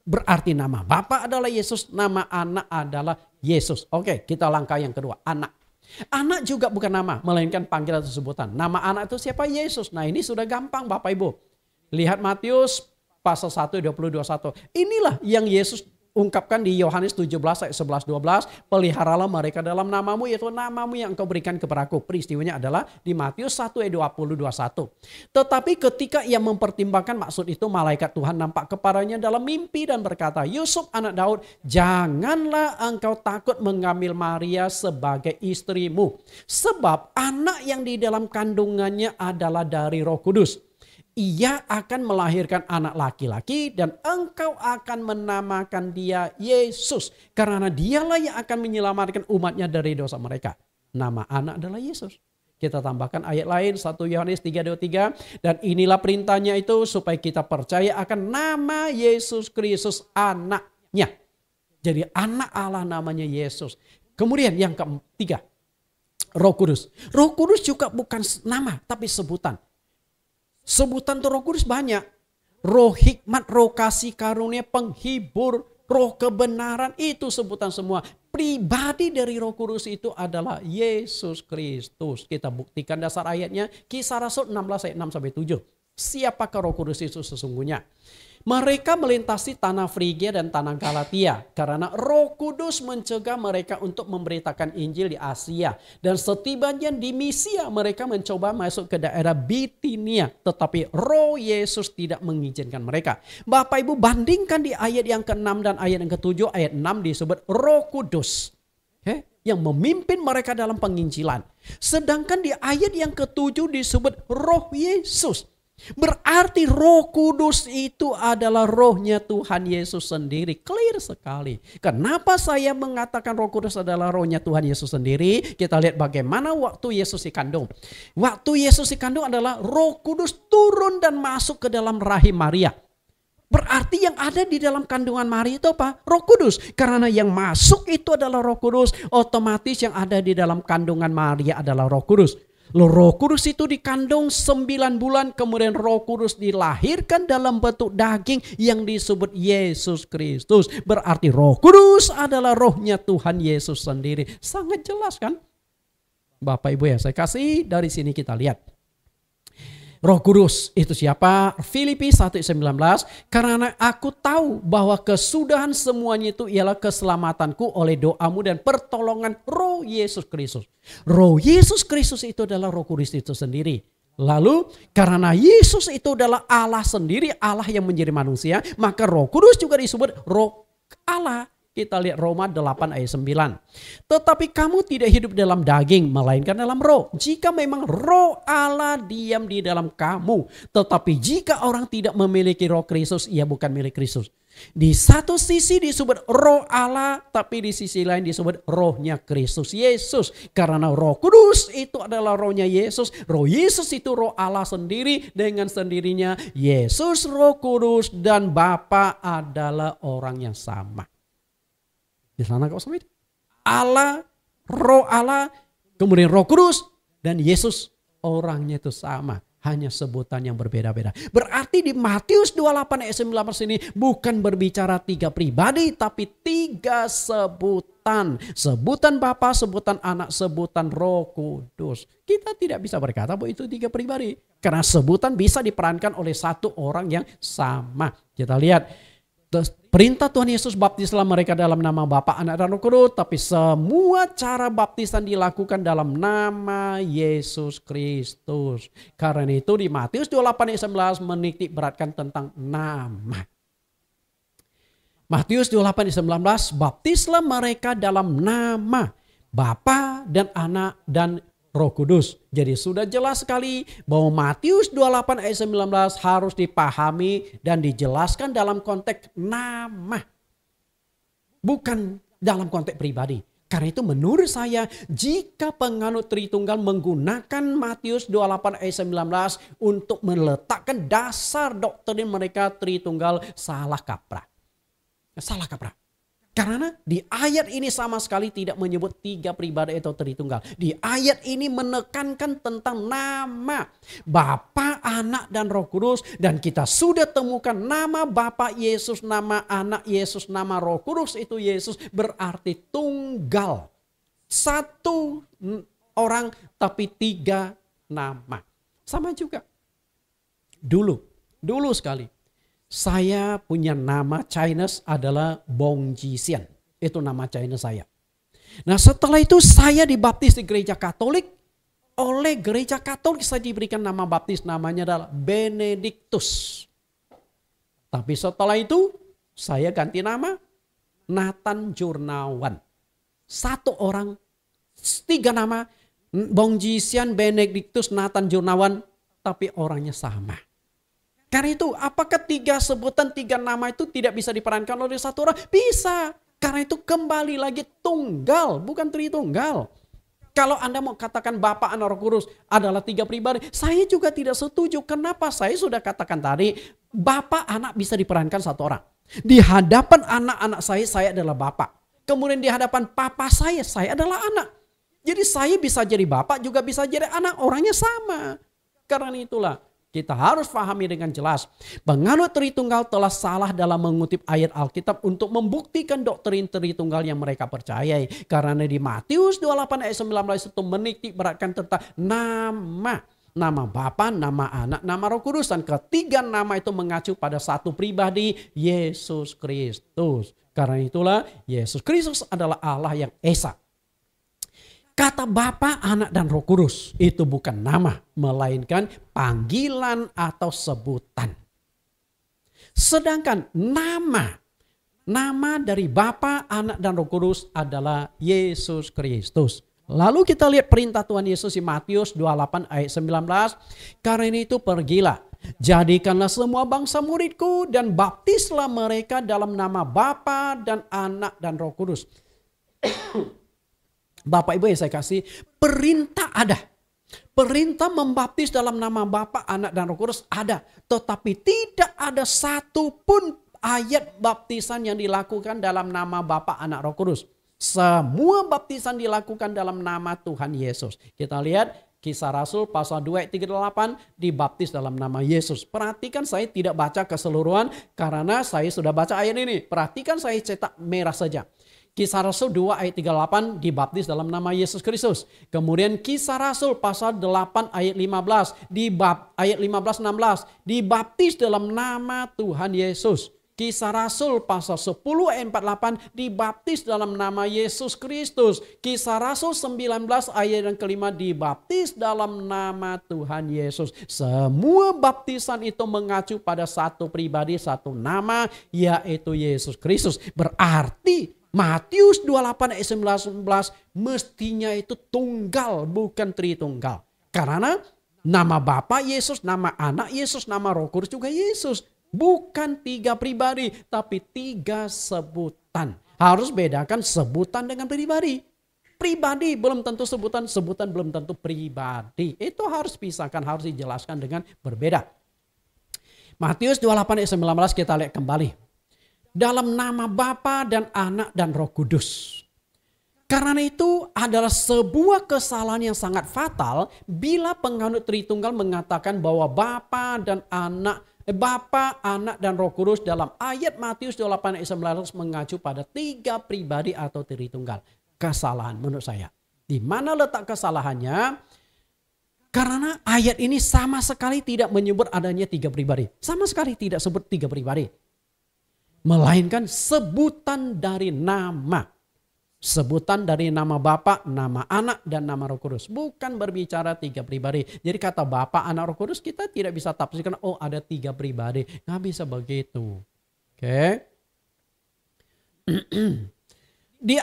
Berarti nama Bapa adalah Yesus, nama anak adalah Yesus. Oke, kita langkah yang kedua, anak. Anak juga bukan nama, melainkan panggilan atau sebutan. Nama anak itu siapa? Yesus. Nah, ini sudah gampang Bapak Ibu. Lihat Matius pasal 1, 20-21. Inilah yang Yesus ungkapkan di Yohanes 17 ayat 11-12. Peliharalah mereka dalam namamu, yaitu namamu yang engkau berikan kepada aku. Peristiwanya adalah di Matius 1 ayat 20-21. Tetapi ketika ia mempertimbangkan maksud itu, malaikat Tuhan nampak kepadanya dalam mimpi dan berkata, Yusuf anak Daud, janganlah engkau takut mengambil Maria sebagai istrimu. Sebab anak yang di dalam kandungannya adalah dari Roh Kudus. Ia akan melahirkan anak laki-laki dan engkau akan menamakan dia Yesus. Karena dialah yang akan menyelamatkan umatnya dari dosa mereka. Nama anak adalah Yesus. Kita tambahkan ayat lain 1 Yohanes 3:23. Dan inilah perintahnya itu supaya kita percaya akan nama Yesus Kristus anaknya. Jadi anak Allah namanya Yesus. Kemudian yang ketiga. Roh Kudus. Roh Kudus juga bukan nama, tapi sebutan. Sebutan tuh Roh Kudus banyak. Roh hikmat, roh kasih karunia, penghibur, roh kebenaran, itu sebutan semua. Pribadi dari Roh Kudus itu adalah Yesus Kristus. Kita buktikan dasar ayatnya, Kisah Rasul 16 ayat 6 sampai 7. Siapakah Roh Kudus itu sesungguhnya? Mereka melintasi tanah Frigia dan tanah Galatia karena Roh Kudus mencegah mereka untuk memberitakan Injil di Asia. Dan setibanya di Misia mereka mencoba masuk ke daerah Bitinia, tetapi Roh Yesus tidak mengizinkan mereka. Bapak Ibu bandingkan di ayat yang ke-6 dan ayat yang ke-7. Ayat 6 disebut Roh Kudus yang memimpin mereka dalam penginjilan. Sedangkan di ayat yang ke-7 disebut Roh Yesus. Berarti Roh Kudus itu adalah rohnya Tuhan Yesus sendiri. Clear sekali. Kenapa saya mengatakan Roh Kudus adalah rohnya Tuhan Yesus sendiri? Kita lihat bagaimana waktu Yesus dikandung. Waktu Yesus dikandung adalah Roh Kudus turun dan masuk ke dalam rahim Maria. Berarti yang ada di dalam kandungan Maria itu apa? Roh Kudus. Karena yang masuk itu adalah Roh Kudus, otomatis yang ada di dalam kandungan Maria adalah Roh Kudus. Roh Kudus itu dikandung 9 bulan, kemudian Roh Kudus dilahirkan dalam bentuk daging yang disebut Yesus Kristus. Berarti Roh Kudus adalah rohnya Tuhan Yesus sendiri. Sangat jelas kan? Bapak Ibu ya saya kasih, dari sini kita lihat. Roh Kudus itu siapa? Filipi 1:19. Karena aku tahu bahwa kesudahan semuanya itu ialah keselamatanku oleh doamu dan pertolongan Roh Yesus Kristus. Roh Yesus Kristus itu adalah Roh Kudus itu sendiri. Lalu karena Yesus itu adalah Allah sendiri, Allah yang menjadi manusia, maka Roh Kudus juga disebut Roh Allah. Kita lihat Roma 8 ayat 9. Tetapi kamu tidak hidup dalam daging, melainkan dalam roh. Jika memang roh Allah diam di dalam kamu. Tetapi jika orang tidak memiliki roh Kristus, ia bukan milik Kristus. Di satu sisi disebut roh Allah, tapi di sisi lain disebut rohnya Kristus Yesus. Karena Roh Kudus itu adalah rohnya Yesus. Roh Yesus itu roh Allah sendiri, dengan sendirinya Yesus Roh Kudus dan Bapa adalah orang yang sama. Di sana kau sama itu. Allah, Roh Allah, kemudian Roh Kudus dan Yesus orangnya itu sama. Hanya sebutan yang berbeda-beda. Berarti di Matius 28 ayat 19 ini bukan berbicara 3 pribadi, tapi 3 sebutan. Sebutan Bapa, sebutan Anak, sebutan Roh Kudus. Kita tidak bisa berkata bahwa itu 3 pribadi. Karena sebutan bisa diperankan oleh satu orang yang sama. Kita lihat. Perintah Tuhan Yesus, baptislah mereka dalam nama Bapa, Anak dan Roh Kudus. Tapi semua cara baptisan dilakukan dalam nama Yesus Kristus. Karena itu di Matius 28 ayat 11 menitik beratkan tentang nama. Matius 28 ayat 19, baptislah mereka dalam nama Bapa dan Anak dan Roh Kudus. Jadi sudah jelas sekali bahwa Matius 28 ayat 19 harus dipahami dan dijelaskan dalam konteks nama. Bukan dalam konteks pribadi. Karena itu menurut saya jika penganut Tritunggal menggunakan Matius 28 ayat 19 untuk meletakkan dasar doktrin mereka Tritunggal, salah kaprah. Salah kaprah. Karena di ayat ini sama sekali tidak menyebut 3 pribadi atau Tritunggal. Di ayat ini menekankan tentang nama Bapa, Anak dan Roh Kudus. Dan kita sudah temukan nama Bapa Yesus, nama Anak Yesus, nama Roh Kudus itu Yesus, berarti tunggal. 1 orang tapi 3 nama. Sama juga. Dulu sekali. Saya punya nama Chinese adalah Bong Jisian. Itu nama Chinese saya. Nah setelah itu saya dibaptis di gereja Katolik. Oleh gereja Katolik saya diberikan nama baptis, namanya adalah Benedictus. Tapi setelah itu saya ganti nama Nathan Jurnawan. 1 orang, 3 nama, Bong Jisian, Benedictus, Nathan Jurnawan, tapi orangnya sama. Karena itu apakah 3 sebutan 3 nama itu tidak bisa diperankan oleh 1 orang? Bisa. Karena itu kembali lagi tunggal, bukan Tritunggal. Kalau Anda mau katakan Bapa, Anak, Roh Kudus adalah 3 pribadi, saya juga tidak setuju. Kenapa? Saya sudah katakan tadi, Bapa, Anak bisa diperankan 1 orang. Di hadapan anak-anak saya adalah Bapa. Kemudian di hadapan papa saya adalah anak. Jadi saya bisa jadi bapak juga bisa jadi anak, orangnya sama. Karena itulah kita harus pahami dengan jelas. Penganut Tritunggal telah salah dalam mengutip ayat Alkitab untuk membuktikan doktrin Tritunggal yang mereka percayai. Karena di Matius 28 ayat 19 itu menitik beratkan tentang nama. Nama Bapa, nama Anak, nama Roh Kudus. Dan ketiga nama itu mengacu pada satu pribadi, Yesus Kristus. Karena itulah Yesus Kristus adalah Allah yang Esa. Kata Bapa, Anak, dan Roh Kudus itu bukan nama, melainkan panggilan atau sebutan. Sedangkan nama dari Bapa, Anak, dan Roh Kudus adalah Yesus Kristus. Lalu kita lihat perintah Tuhan Yesus di Matius 28 ayat 19. Karena itu pergilah, jadikanlah semua bangsa muridku dan baptislah mereka dalam nama Bapa dan Anak dan Roh Kudus. Bapak Ibu yang saya kasih, perintah ada. Perintah membaptis dalam nama Bapa, Anak, dan Roh Kudus ada. Tetapi tidak ada satupun ayat baptisan yang dilakukan dalam nama Bapa, Anak, Roh Kudus. Semua baptisan dilakukan dalam nama Tuhan Yesus. Kita lihat Kisah Rasul pasal 2 ayat 38 dibaptis dalam nama Yesus. Perhatikan saya tidak baca keseluruhan karena saya sudah baca ayat ini. Perhatikan saya cetak merah saja. Kisah Rasul 2 ayat 38 dibaptis dalam nama Yesus Kristus. Kemudian Kisah Rasul pasal 8 ayat 15 ayat 15-16 dibaptis dalam nama Tuhan Yesus. Kisah Rasul pasal 10 ayat 48 dibaptis dalam nama Yesus Kristus. Kisah Rasul 19 ayat yang kelima dibaptis dalam nama Tuhan Yesus. Semua baptisan itu mengacu pada satu pribadi, satu nama, yaitu Yesus Kristus. Berarti Matius 28 ayat 19 mestinya itu tunggal, bukan tritunggal. Karena nama Bapa Yesus, nama Anak Yesus, nama Roh Kudus juga Yesus. Bukan tiga pribadi, tapi tiga sebutan. Harus bedakan sebutan dengan pribadi. Pribadi belum tentu sebutan, sebutan belum tentu pribadi. Itu harus pisahkan, harus dijelaskan dengan berbeda. Matius 28 ayat 19 kita lihat kembali. Dalam nama Bapa dan Anak dan Roh Kudus. Karena itu adalah sebuah kesalahan yang sangat fatal bila penganut Tritunggal mengatakan bahwa Bapa, Anak, dan Roh Kudus dalam ayat Matius 28 ayat 19 mengacu pada tiga pribadi atau Tritunggal. Kesalahan menurut saya. Di mana letak kesalahannya? Karena ayat ini sama sekali tidak menyebut adanya tiga pribadi. Sama sekali tidak sebut tiga pribadi. Melainkan sebutan dari nama. Sebutan dari nama Bapa, nama Anak, dan nama Roh Kudus. Bukan berbicara tiga pribadi. Jadi kata Bapa, Anak, Roh Kudus kita tidak bisa tafsirkan, oh ada tiga pribadi. Nggak bisa begitu. Oke.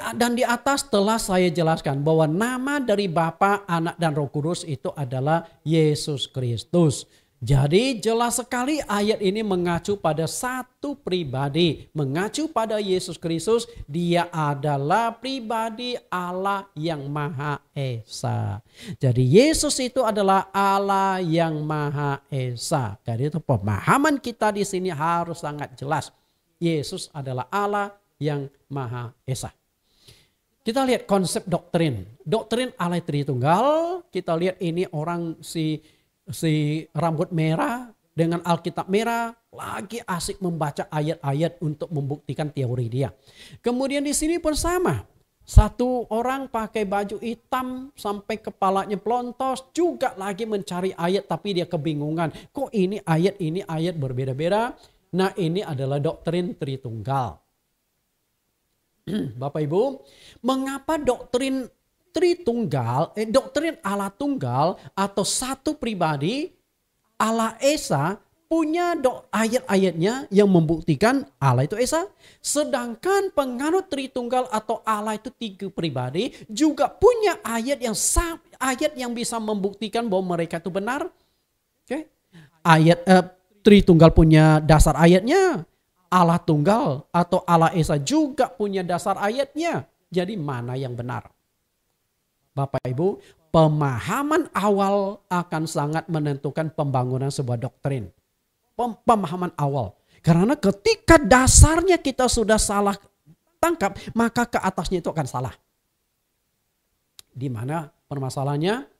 Dan di atas telah saya jelaskan bahwa nama dari Bapa, Anak, dan Roh Kudus itu adalah Yesus Kristus. Jadi jelas sekali ayat ini mengacu pada satu pribadi. Mengacu pada Yesus Kristus. Dia adalah pribadi Allah yang Maha Esa. Jadi Yesus itu adalah Allah yang Maha Esa. Jadi itu pemahaman kita di sini harus sangat jelas. Yesus adalah Allah yang Maha Esa. Kita lihat konsep doktrin. Doktrin Allah Tritunggal. Kita lihat ini orang si rambut merah dengan Alkitab merah lagi asik membaca ayat-ayat untuk membuktikan teori dia. Kemudian di sini pun sama. Satu orang pakai baju hitam sampai kepalanya pelontos juga lagi mencari ayat tapi dia kebingungan. Kok ini ayat berbeda-beda? Nah ini adalah doktrin Tritunggal. Bapak Ibu, mengapa doktrin Tritunggal, doktrin Allah Tunggal atau satu pribadi Allah Esa punya ayat-ayatnya yang membuktikan Allah itu Esa. Sedangkan penganut Tritunggal atau Allah itu tiga pribadi juga punya ayat yang bisa membuktikan bahwa mereka itu benar. Oke. Tritunggal punya dasar ayatnya. Allah Tunggal atau Allah Esa juga punya dasar ayatnya. Jadi mana yang benar? Bapak Ibu, pemahaman awal akan sangat menentukan pembangunan sebuah doktrin. Pemahaman awal. Karena ketika dasarnya kita sudah salah tangkap, maka ke atasnya itu akan salah. Di mana permasalahannya?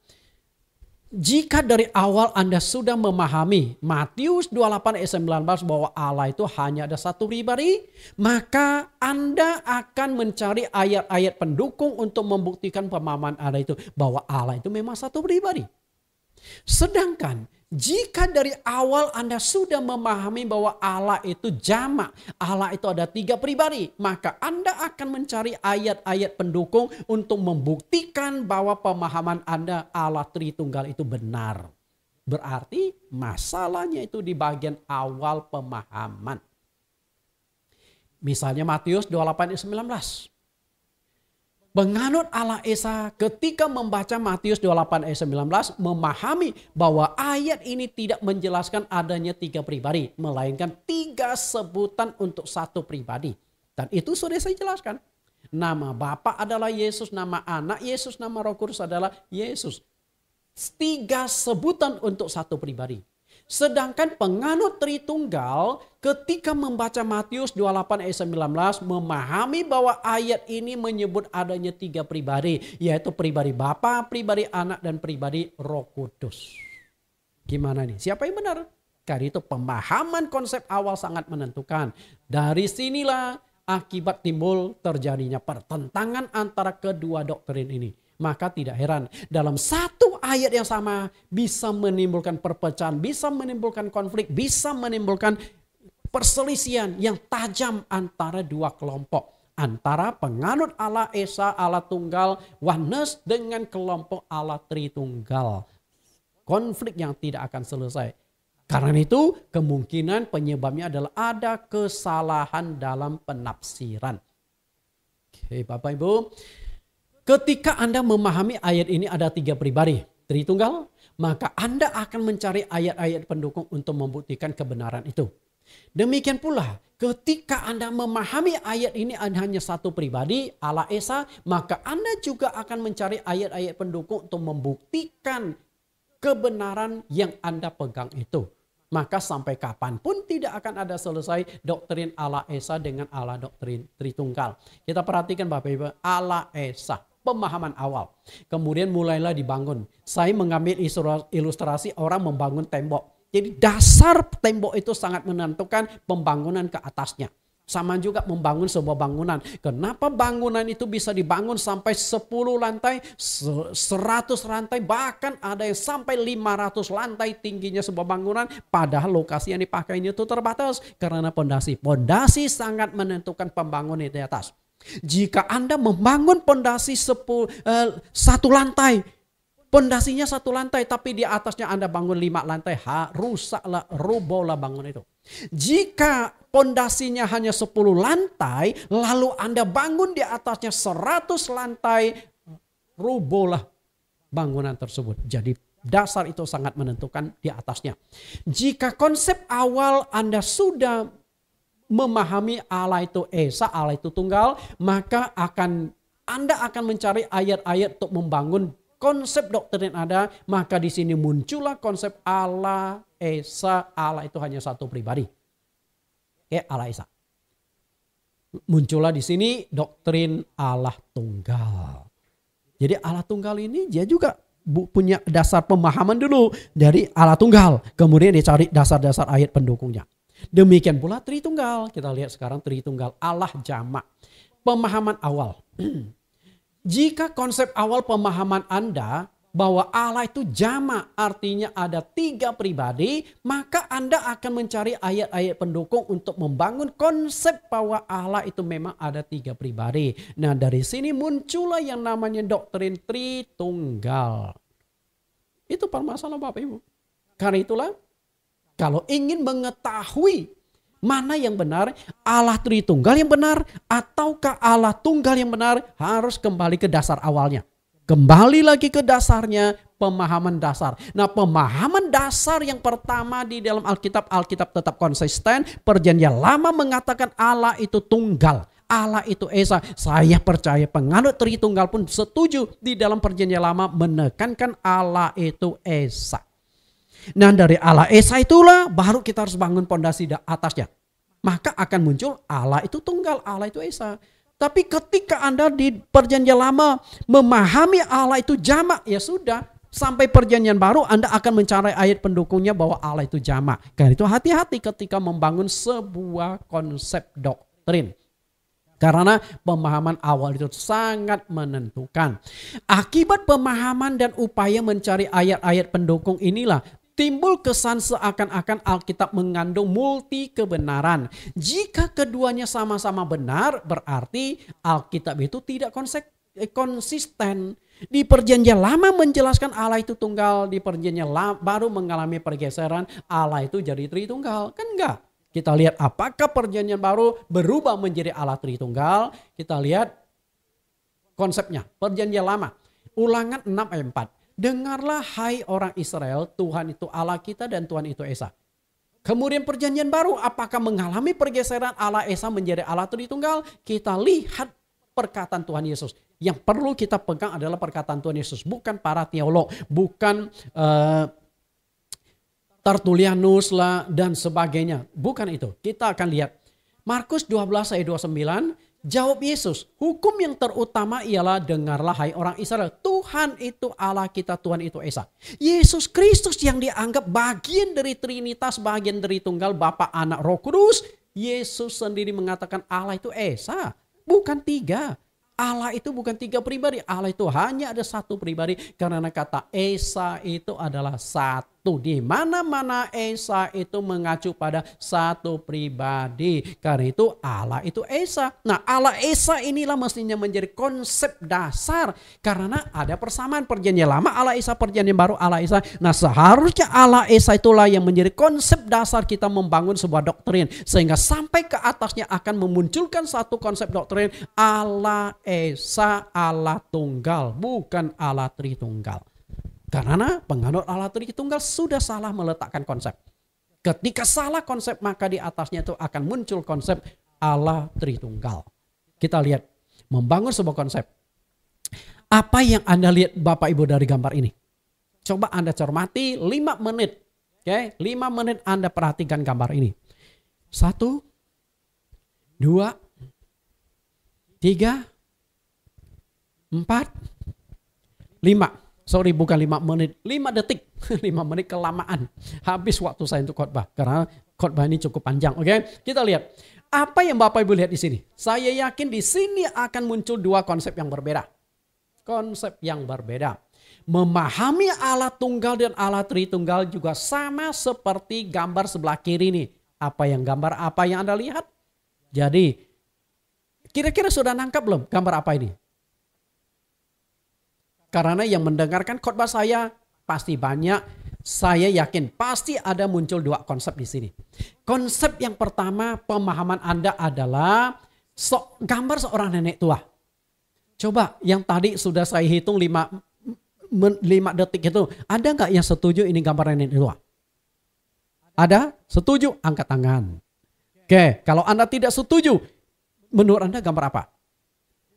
Jika dari awal Anda sudah memahami Matius 28 ayat 19 bahwa Allah itu hanya ada satu pribadi, maka Anda akan mencari ayat-ayat pendukung untuk membuktikan pemahaman Anda itu bahwa Allah itu memang satu pribadi. Sedangkan jika dari awal Anda sudah memahami bahwa Allah itu jamak, Allah itu ada 3 pribadi, maka Anda akan mencari ayat-ayat pendukung untuk membuktikan bahwa pemahaman Anda Allah Tritunggal itu benar. Berarti masalahnya itu di bagian awal pemahaman. Misalnya Matius 28 ayat 19. Penganut Allah Esa ketika membaca Matius 28 ayat 19 memahami bahwa ayat ini tidak menjelaskan adanya 3 pribadi, melainkan 3 sebutan untuk satu pribadi. Dan itu sudah saya jelaskan. Nama Bapa adalah Yesus, nama Anak Yesus, nama Roh Kudus adalah Yesus. 3 sebutan untuk satu pribadi. Sedangkan penganut Tritunggal ketika membaca Matius 28 ayat 19 memahami bahwa ayat ini menyebut adanya 3 pribadi, yaitu pribadi Bapa, pribadi Anak, dan pribadi Roh Kudus. Gimana nih? Siapa yang benar? Karena itu pemahaman konsep awal sangat menentukan. Dari sinilah akibat timbul terjadinya pertentangan antara kedua doktrin ini. Maka tidak heran dalam satu ayat yang sama bisa menimbulkan perpecahan, bisa menimbulkan konflik, bisa menimbulkan perselisihan yang tajam antara 2 kelompok. Antara penganut Allah Esa, Allah Tunggal, Oneness dengan kelompok Allah Tritunggal. Konflik yang tidak akan selesai. Karena itu kemungkinan penyebabnya adalah ada kesalahan dalam penafsiran. Oke, Bapak Ibu. Ketika Anda memahami ayat ini ada 3 pribadi Tritunggal, maka Anda akan mencari ayat-ayat pendukung untuk membuktikan kebenaran itu. Demikian pula ketika Anda memahami ayat ini hanya satu pribadi Allah Esa, maka Anda juga akan mencari ayat-ayat pendukung untuk membuktikan kebenaran yang Anda pegang itu. Maka sampai kapanpun tidak akan ada selesai doktrin Allah Esa dengan Allah doktrin Tritunggal. Kita perhatikan Bapak Ibu, Allah Esa. Pemahaman awal. Kemudian mulailah dibangun. Saya mengambil ilustrasi orang membangun tembok. Jadi dasar tembok itu sangat menentukan pembangunan ke atasnya. Sama juga membangun sebuah bangunan. Kenapa bangunan itu bisa dibangun sampai 10 lantai, 100 lantai, bahkan ada yang sampai 500 lantai tingginya sebuah bangunan. Padahal lokasi yang dipakainya itu terbatas karena pondasi. Pondasi sangat menentukan pembangunan di atas. Jika Anda membangun pondasi 1 lantai, pondasinya 1 lantai, tapi di atasnya Anda bangun 5 lantai, rusaklah, robohlah bangunan itu. Jika pondasinya hanya 10 lantai, lalu Anda bangun di atasnya 100 lantai, robohlah bangunan tersebut. Jadi dasar itu sangat menentukan di atasnya. Jika konsep awal Anda sudah memahami Allah itu Esa, Allah itu Tunggal, maka Anda akan mencari ayat-ayat untuk membangun konsep doktrin Anda. Maka di sini muncullah konsep Allah Esa, Allah itu hanya satu pribadi. Allah Esa. Muncullah di sini doktrin Allah Tunggal. Jadi Allah Tunggal ini dia juga punya dasar pemahaman dulu dari Allah Tunggal. Kemudian dia cari dasar-dasar ayat pendukungnya. Demikian pula Tritunggal. Kita lihat sekarang Tritunggal Allah jamak. Pemahaman awal. Jika konsep awal pemahaman Anda bahwa Allah itu jamak, artinya ada 3 pribadi, maka Anda akan mencari ayat-ayat pendukung untuk membangun konsep bahwa Allah itu memang ada 3 pribadi. Nah, dari sini muncullah yang namanya doktrin Tritunggal. Itu permasalahan Bapak Ibu. Karena itulah kalau ingin mengetahui mana yang benar, Allah Tritunggal yang benar ataukah Allah Tunggal yang benar, harus kembali ke dasar awalnya. Kembali lagi ke dasarnya, pemahaman dasar. Nah, pemahaman dasar yang pertama di dalam Alkitab tetap konsisten. Perjanjian Lama mengatakan Allah itu tunggal. Allah itu Esa. Saya percaya penganut Tritunggal pun setuju di dalam Perjanjian Lama menekankan Allah itu Esa. Nah, dari Allah Esa itulah baru kita harus bangun pondasi di atasnya. Maka akan muncul Allah itu Tunggal, Allah itu Esa. Tapi ketika Anda di perjanjian lama memahami Allah itu jamak, ya sudah. Sampai perjanjian baru Anda akan mencari ayat pendukungnya bahwa Allah itu jamak. Karena itu hati-hati ketika membangun sebuah konsep doktrin. Karena pemahaman awal itu sangat menentukan. Akibat pemahaman dan upaya mencari ayat-ayat pendukung inilah timbul kesan seakan-akan Alkitab mengandung multi kebenaran. Jika keduanya sama-sama benar, berarti Alkitab itu tidak konsisten. Di perjanjian lama menjelaskan Allah itu tunggal, di perjanjian baru mengalami pergeseran Allah itu jadi Tritunggal. Kan enggak? Kita lihat apakah perjanjian baru berubah menjadi Allah Tritunggal. Kita lihat konsepnya. Perjanjian lama. Ulangan 6 ayat 4. Dengarlah hai orang Israel, Tuhan itu Allah kita dan Tuhan itu Esa. Kemudian perjanjian baru apakah mengalami pergeseran Allah Esa menjadi Allah Tritunggal? Kita lihat perkataan Tuhan Yesus. Yang perlu kita pegang adalah perkataan Tuhan Yesus. Bukan para teolog, bukan Tertullianus lah dan sebagainya. Bukan itu. Kita akan lihat. Markus 12 ayat 29. Jawab Yesus. Hukum yang terutama ialah dengarlah hai orang Israel. Tuhan itu Allah kita, Tuhan itu Esa. Yesus Kristus yang dianggap bagian dari Trinitas, bagian dari Tunggal, Bapa, Anak, Roh Kudus. Yesus sendiri mengatakan Allah itu Esa. Bukan 3. Allah itu bukan 3 pribadi. Allah itu hanya ada 1 pribadi. Karena kata Esa itu adalah 1. Di mana-mana Esa itu mengacu pada 1 pribadi. Karena itu Allah itu Esa. Nah, Allah Esa inilah mestinya menjadi konsep dasar. Karena ada persamaan perjanjian lama Allah Esa, perjanjian baru Allah Esa. Nah, seharusnya Allah Esa itulah yang menjadi konsep dasar kita membangun sebuah doktrin. Sehingga sampai ke atasnya akan memunculkan satu konsep doktrin Allah Esa, Allah Tunggal, bukan Allah Tritunggal. Karena penganut Allah Tritunggal sudah salah meletakkan konsep. Ketika salah konsep maka di atasnya itu akan muncul konsep Allah Tritunggal. Kita lihat membangun sebuah konsep. Apa yang Anda lihat Bapak Ibu dari gambar ini? Coba Anda cermati 5 menit. Oke, 5 menit Anda perhatikan gambar ini. 1, 2, 3, 4, 5. Sorry, bukan 5 menit, 5 detik. 5 menit kelamaan. Habis waktu saya untuk khotbah. Karena khotbah ini cukup panjang. Oke, kita lihat. Apa yang Bapak Ibu lihat di sini? Saya yakin di sini akan muncul 2 konsep yang berbeda. Konsep yang berbeda. Memahami Allah Tunggal dan Allah Tritunggal juga sama seperti gambar sebelah kiri ini. Apa yang Anda lihat? Jadi, kira-kira sudah nangkap belum gambar apa ini? Karena yang mendengarkan khotbah saya pasti banyak, saya yakin pasti ada muncul 2 konsep di sini. Konsep yang pertama, pemahaman Anda adalah gambar seorang nenek tua. Coba yang tadi sudah saya hitung 5 detik itu, ada nggak yang setuju ini gambar nenek tua? Ada? Setuju? Angkat tangan. Oke, kalau Anda tidak setuju, menurut Anda gambar apa?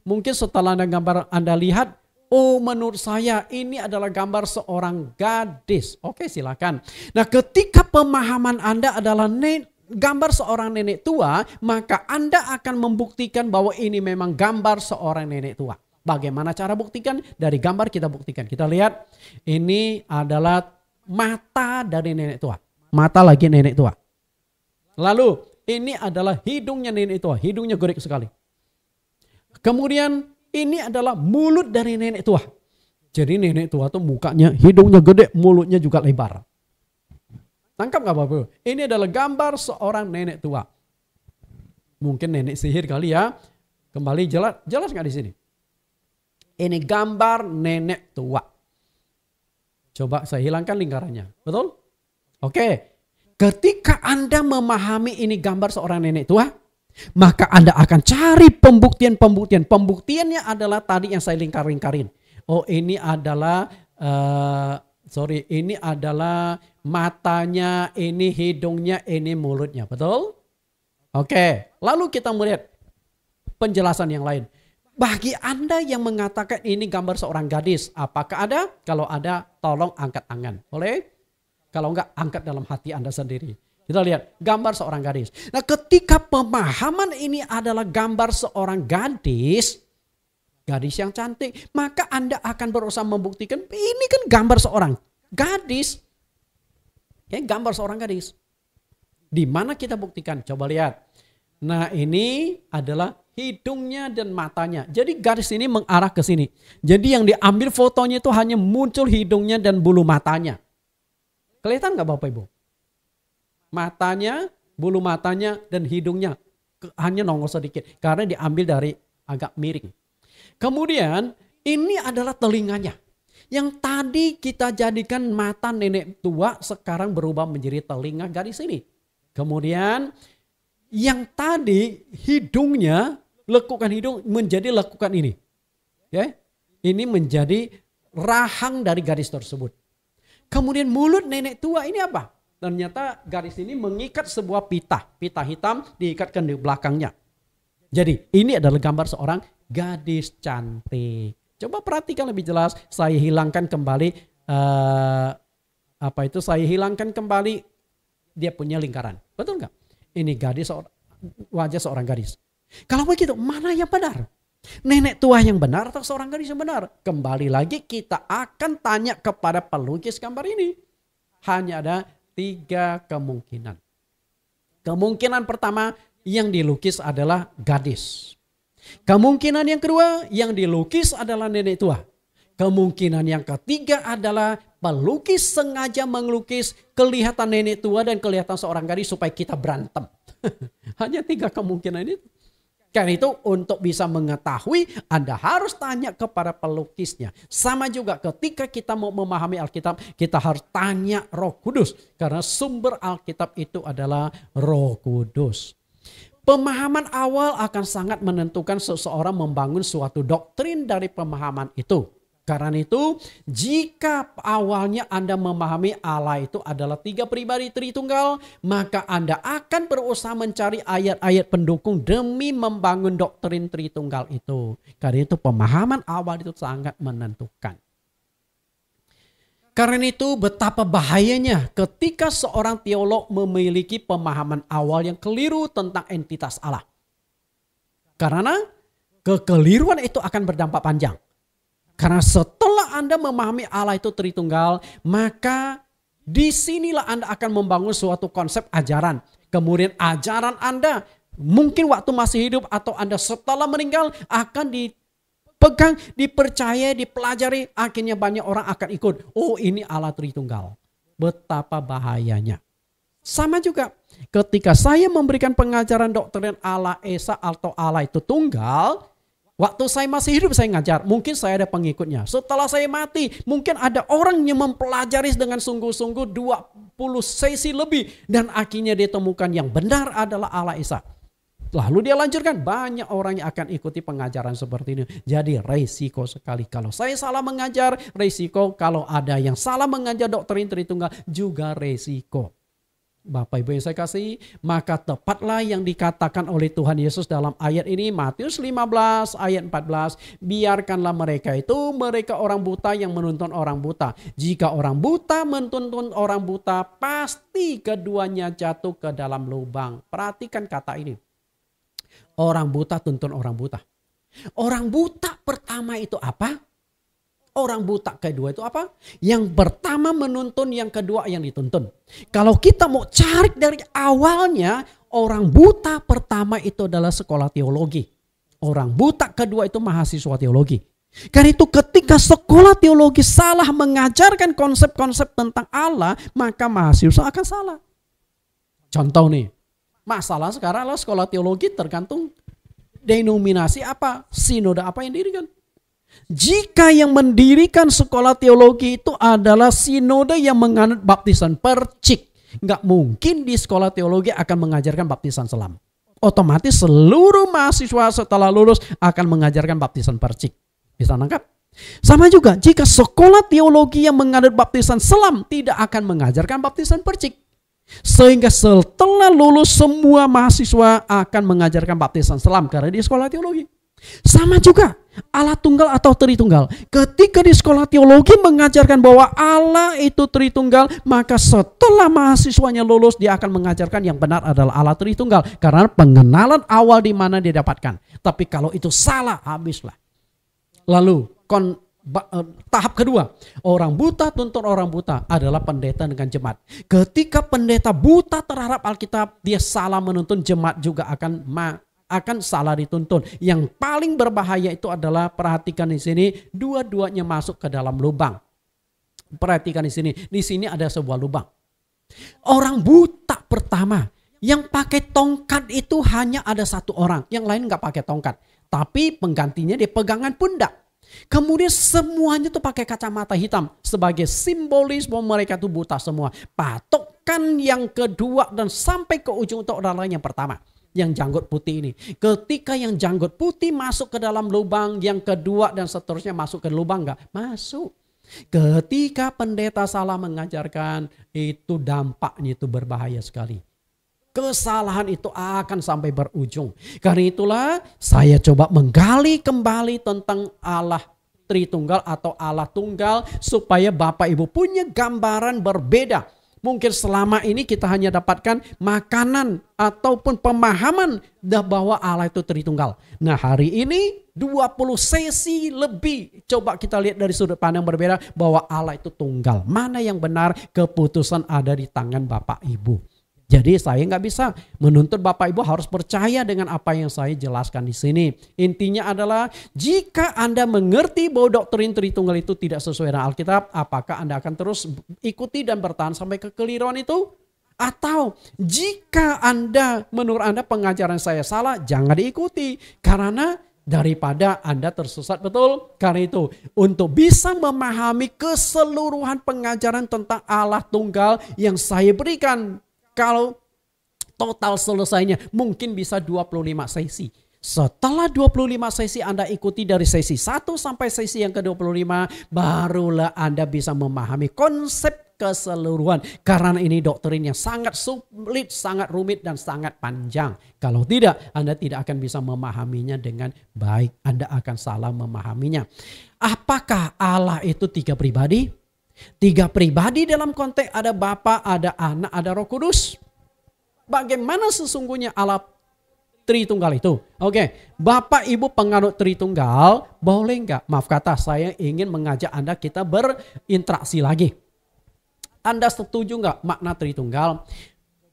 Mungkin setelah Anda lihat, oh, menurut saya ini adalah gambar seorang gadis. Oke, silakan. Nah, ketika pemahaman Anda adalah gambar seorang nenek tua, maka Anda akan membuktikan bahwa ini memang gambar seorang nenek tua. Bagaimana cara buktikan? Dari gambar kita buktikan. Kita lihat, ini adalah mata dari nenek tua. Mata lagi nenek tua. Lalu, ini adalah hidungnya nenek tua. Hidungnya gede sekali. Kemudian, ini adalah mulut dari nenek tua. Jadi nenek tua tuh mukanya, hidungnya gede, mulutnya juga lebar. Tangkap gak Bapak? Ini adalah gambar seorang nenek tua. Mungkin nenek sihir kali ya. Kembali jelas gak di sini? Ini gambar nenek tua. Coba saya hilangkan lingkarannya. Betul? Oke. Ketika Anda memahami ini gambar seorang nenek tua, maka Anda akan cari pembuktian. Pembuktiannya adalah tadi yang saya lingkarin. Oh, ini adalah ini adalah matanya, ini hidungnya, ini mulutnya. Betul? Oke, lalu kita melihat penjelasan yang lain. Bagi Anda yang mengatakan ini gambar seorang gadis, apakah ada? Kalau ada, tolong angkat tangan. Boleh? Kalau enggak, angkat dalam hati Anda sendiri. Kita lihat gambar seorang gadis. Nah, ketika pemahaman ini adalah gambar seorang gadis yang cantik, maka Anda akan berusaha membuktikan ini kan gambar seorang gadis. Ya, gambar seorang gadis. Di mana kita buktikan? Coba lihat. Nah, ini adalah hidungnya dan matanya. Jadi garis ini mengarah ke sini. Jadi yang diambil fotonya itu hanya muncul hidungnya dan bulu matanya. Kelihatan nggak Bapak Ibu? Matanya, bulu matanya, dan hidungnya hanya nongol sedikit. Karena diambil dari agak miring. Kemudian ini adalah telinganya. Yang tadi kita jadikan mata nenek tua sekarang berubah menjadi telinga gadis ini. Kemudian yang tadi hidungnya, lekukan hidung menjadi lekukan ini. Ya, ini menjadi rahang dari gadis tersebut. Kemudian mulut nenek tua ini apa? Ternyata garis ini mengikat sebuah pita hitam diikatkan di belakangnya. Jadi ini adalah gambar seorang gadis cantik. Coba perhatikan lebih jelas. Saya hilangkan kembali saya hilangkan kembali dia punya lingkaran. Betul nggak? Ini gadis, wajah seorang gadis. Kalau begitu, mana yang benar? Nenek tua yang benar atau seorang gadis yang benar? Kembali lagi kita akan tanya kepada pelukis gambar ini. Hanya ada 3 kemungkinan. Kemungkinan pertama yang dilukis adalah gadis. Kemungkinan yang kedua yang dilukis adalah nenek tua. Kemungkinan yang ketiga adalah pelukis sengaja melukis kelihatan nenek tua dan kelihatan seorang gadis supaya kita berantem. Hanya 3 kemungkinan itu. Karena itu untuk bisa mengetahui Anda harus tanya kepada pelukisnya. Sama juga ketika kita mau memahami Alkitab, kita harus tanya Roh Kudus. Karena sumber Alkitab itu adalah Roh Kudus. Pemahaman awal akan sangat menentukan seseorang membangun suatu doktrin dari pemahaman itu. Karena itu jika awalnya Anda memahami Allah itu adalah 3 pribadi Tritunggal, maka Anda akan berusaha mencari ayat-ayat pendukung demi membangun doktrin Tritunggal itu. Karena itu pemahaman awal itu sangat menentukan. Karena itu betapa bahayanya ketika seorang teolog memiliki pemahaman awal yang keliru tentang entitas Allah. Karena kekeliruan itu akan berdampak panjang. Karena setelah Anda memahami Allah itu Tritunggal, maka disinilah Anda akan membangun suatu konsep ajaran. Kemudian ajaran Anda mungkin waktu masih hidup atau Anda setelah meninggal akan dipegang, dipercaya, dipelajari. Akhirnya banyak orang akan ikut. Oh, ini Allah Tritunggal. Betapa bahayanya. Sama juga ketika saya memberikan pengajaran doktrin Allah Esa atau Allah itu tunggal. Waktu saya masih hidup saya ngajar, mungkin saya ada pengikutnya. Setelah saya mati, mungkin ada orang yang mempelajari dengan sungguh-sungguh 20 sesi lebih. Dan akhirnya dia temukan yang benar adalah Allah Esa. Lalu dia lanjutkan, banyak orang yang akan ikuti pengajaran seperti ini. Jadi resiko sekali. Kalau saya salah mengajar, resiko. Kalau ada yang salah mengajar doktrin Tritunggal, juga resiko. Bapak Ibu yang saya kasih, maka tepatlah yang dikatakan oleh Tuhan Yesus dalam ayat ini, Matius 15 ayat 14, biarkanlah mereka orang buta yang menuntun orang buta. Jika orang buta menuntun orang buta, pasti keduanya jatuh ke dalam lubang. Perhatikan kata ini. Orang buta tuntun orang buta. Orang buta pertama itu apa? Orang buta kedua itu apa? Yang pertama menuntun, yang kedua yang dituntun. Kalau kita mau cari dari awalnya, orang buta pertama itu adalah sekolah teologi. Orang buta kedua itu mahasiswa teologi. Karena itu ketika sekolah teologi salah mengajarkan konsep-konsep tentang Allah, maka mahasiswa akan salah. Contoh nih, masalah sekarang adalah sekolah teologi tergantung denominasi apa, sinode apa yang didirikan. Jika yang mendirikan sekolah teologi itu adalah sinode yang menganut baptisan percik, nggak mungkin di sekolah teologi akan mengajarkan baptisan selam. Otomatis seluruh mahasiswa setelah lulus akan mengajarkan baptisan percik. Bisa nangkap? Sama juga jika sekolah teologi yang menganut baptisan selam tidak akan mengajarkan baptisan percik. Sehingga setelah lulus semua mahasiswa akan mengajarkan baptisan selam karena di sekolah teologi. Sama juga Allah tunggal atau Tritunggal. Ketika di sekolah teologi mengajarkan bahwa Allah itu Tritunggal, maka setelah mahasiswanya lulus dia akan mengajarkan yang benar adalah Allah Tritunggal. Karena pengenalan awal di mana dia dapatkan. Tapi kalau itu salah, habislah. Lalu tahap kedua, orang buta tuntun orang buta adalah pendeta dengan jemaat. Ketika pendeta buta terhadap Alkitab, dia salah menuntun, jemaat juga akan salah dituntun. Yang paling berbahaya itu adalah, perhatikan di sini, dua-duanya masuk ke dalam lubang. Perhatikan di sini ada sebuah lubang. Orang buta pertama yang pakai tongkat itu hanya ada satu orang, yang lain nggak pakai tongkat, tapi penggantinya dia pegangan pundak. Kemudian semuanya tuh pakai kacamata hitam sebagai simbolis bahwa mereka tuh buta semua. Patokan yang kedua dan sampai ke ujung itu adalah yang pertama, yang janggut putih ini. Ketika yang janggut putih masuk ke dalam lubang, yang kedua dan seterusnya masuk ke lubang nggak? Masuk. Ketika pendeta salah mengajarkan, itu dampaknya itu berbahaya sekali. Kesalahan itu akan sampai berujung. Karena itulah saya coba menggali kembali tentang Allah Tritunggal atau Allah Tunggal, supaya Bapak Ibu punya gambaran berbeda. Mungkin selama ini kita hanya dapatkan makanan ataupun pemahaman bahwa Allah itu Tritunggal. Nah, hari ini 20 sesi lebih coba kita lihat dari sudut pandang berbeda bahwa Allah itu tunggal. Mana yang benar, keputusan ada di tangan Bapak Ibu. Jadi saya nggak bisa menuntut Bapak Ibu harus percaya dengan apa yang saya jelaskan di sini. Intinya adalah, jika Anda mengerti bahwa doktrin Tritunggal itu tidak sesuai dengan Alkitab, apakah Anda akan terus ikuti dan bertahan sampai kekeliruan itu? Atau jika menurut Anda pengajaran saya salah, jangan diikuti. Karena daripada Anda tersesat, betul? Karena itu, untuk bisa memahami keseluruhan pengajaran tentang Allah Tunggal yang saya berikan, kalau total selesainya mungkin bisa 25 sesi. Setelah 25 sesi Anda ikuti dari sesi 1 sampai sesi yang ke-25, barulah Anda bisa memahami konsep keseluruhan. Karena ini doktrin yang sangat sulit, sangat rumit, dan sangat panjang. Kalau tidak, Anda tidak akan bisa memahaminya dengan baik. Anda akan salah memahaminya. Apakah Allah itu 3 pribadi? 3 pribadi dalam konteks ada Bapa, ada Anak, ada Roh Kudus. Bagaimana sesungguhnya Allah Tritunggal itu? Oke, Bapak Ibu penganut Tritunggal, boleh nggak? Maaf kata, saya ingin mengajak Anda kita berinteraksi lagi. Anda setuju nggak makna Tritunggal?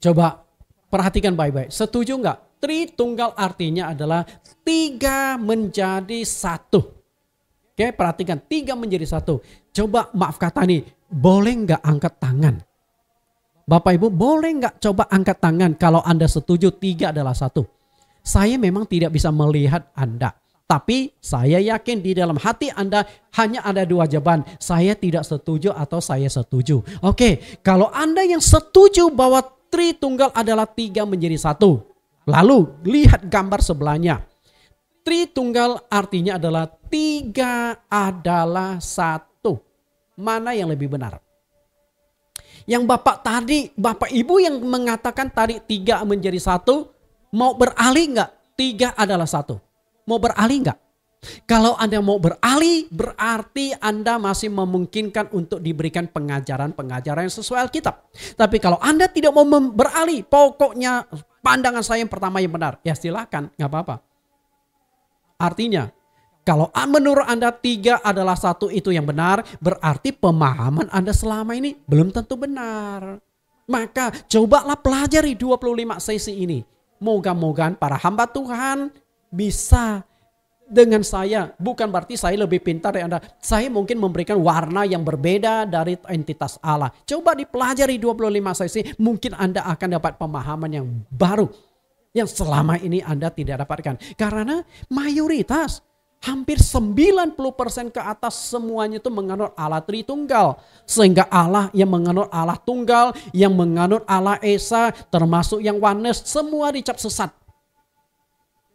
Coba perhatikan baik-baik. Setuju nggak? Tritunggal artinya adalah 3 menjadi 1. Oke, perhatikan, 3 menjadi 1. Coba maaf kata nih, boleh nggak angkat tangan? Bapak Ibu boleh nggak coba angkat tangan kalau Anda setuju 3 adalah 1? Saya memang tidak bisa melihat Anda. Tapi saya yakin di dalam hati Anda hanya ada 2 jawaban. Saya tidak setuju atau saya setuju. Oke, kalau Anda yang setuju bahwa Tritunggal adalah 3 menjadi 1. Lalu lihat gambar sebelahnya. Tritunggal artinya adalah 3 adalah 1. Mana yang lebih benar? Yang Bapak Ibu yang mengatakan tadi 3 menjadi 1, mau beralih nggak? 3 adalah 1. Mau beralih nggak? Kalau Anda mau beralih, berarti Anda masih memungkinkan untuk diberikan pengajaran-pengajaran yang sesuai Alkitab. Tapi kalau Anda tidak mau beralih, pokoknya pandangan saya yang pertama yang benar, ya silakan, nggak apa-apa. Artinya, kalau menurut Anda 3 adalah 1 itu yang benar, berarti pemahaman Anda selama ini belum tentu benar. Maka cobalah pelajari 25 sesi ini. Moga-moga para hamba Tuhan bisa dengan saya. Bukan berarti saya lebih pintar dari Anda. Saya mungkin memberikan warna yang berbeda dari entitas Allah. Coba dipelajari 25 sesi, mungkin Anda akan dapat pemahaman yang baru, yang selama ini Anda tidak dapatkan. Karena mayoritas, hampir 90% ke atas semuanya itu menganut Allah Tritunggal. Sehingga Allah yang menganut Allah Tunggal, yang menganut Allah Esa, termasuk yang Oneness, semua dicap sesat.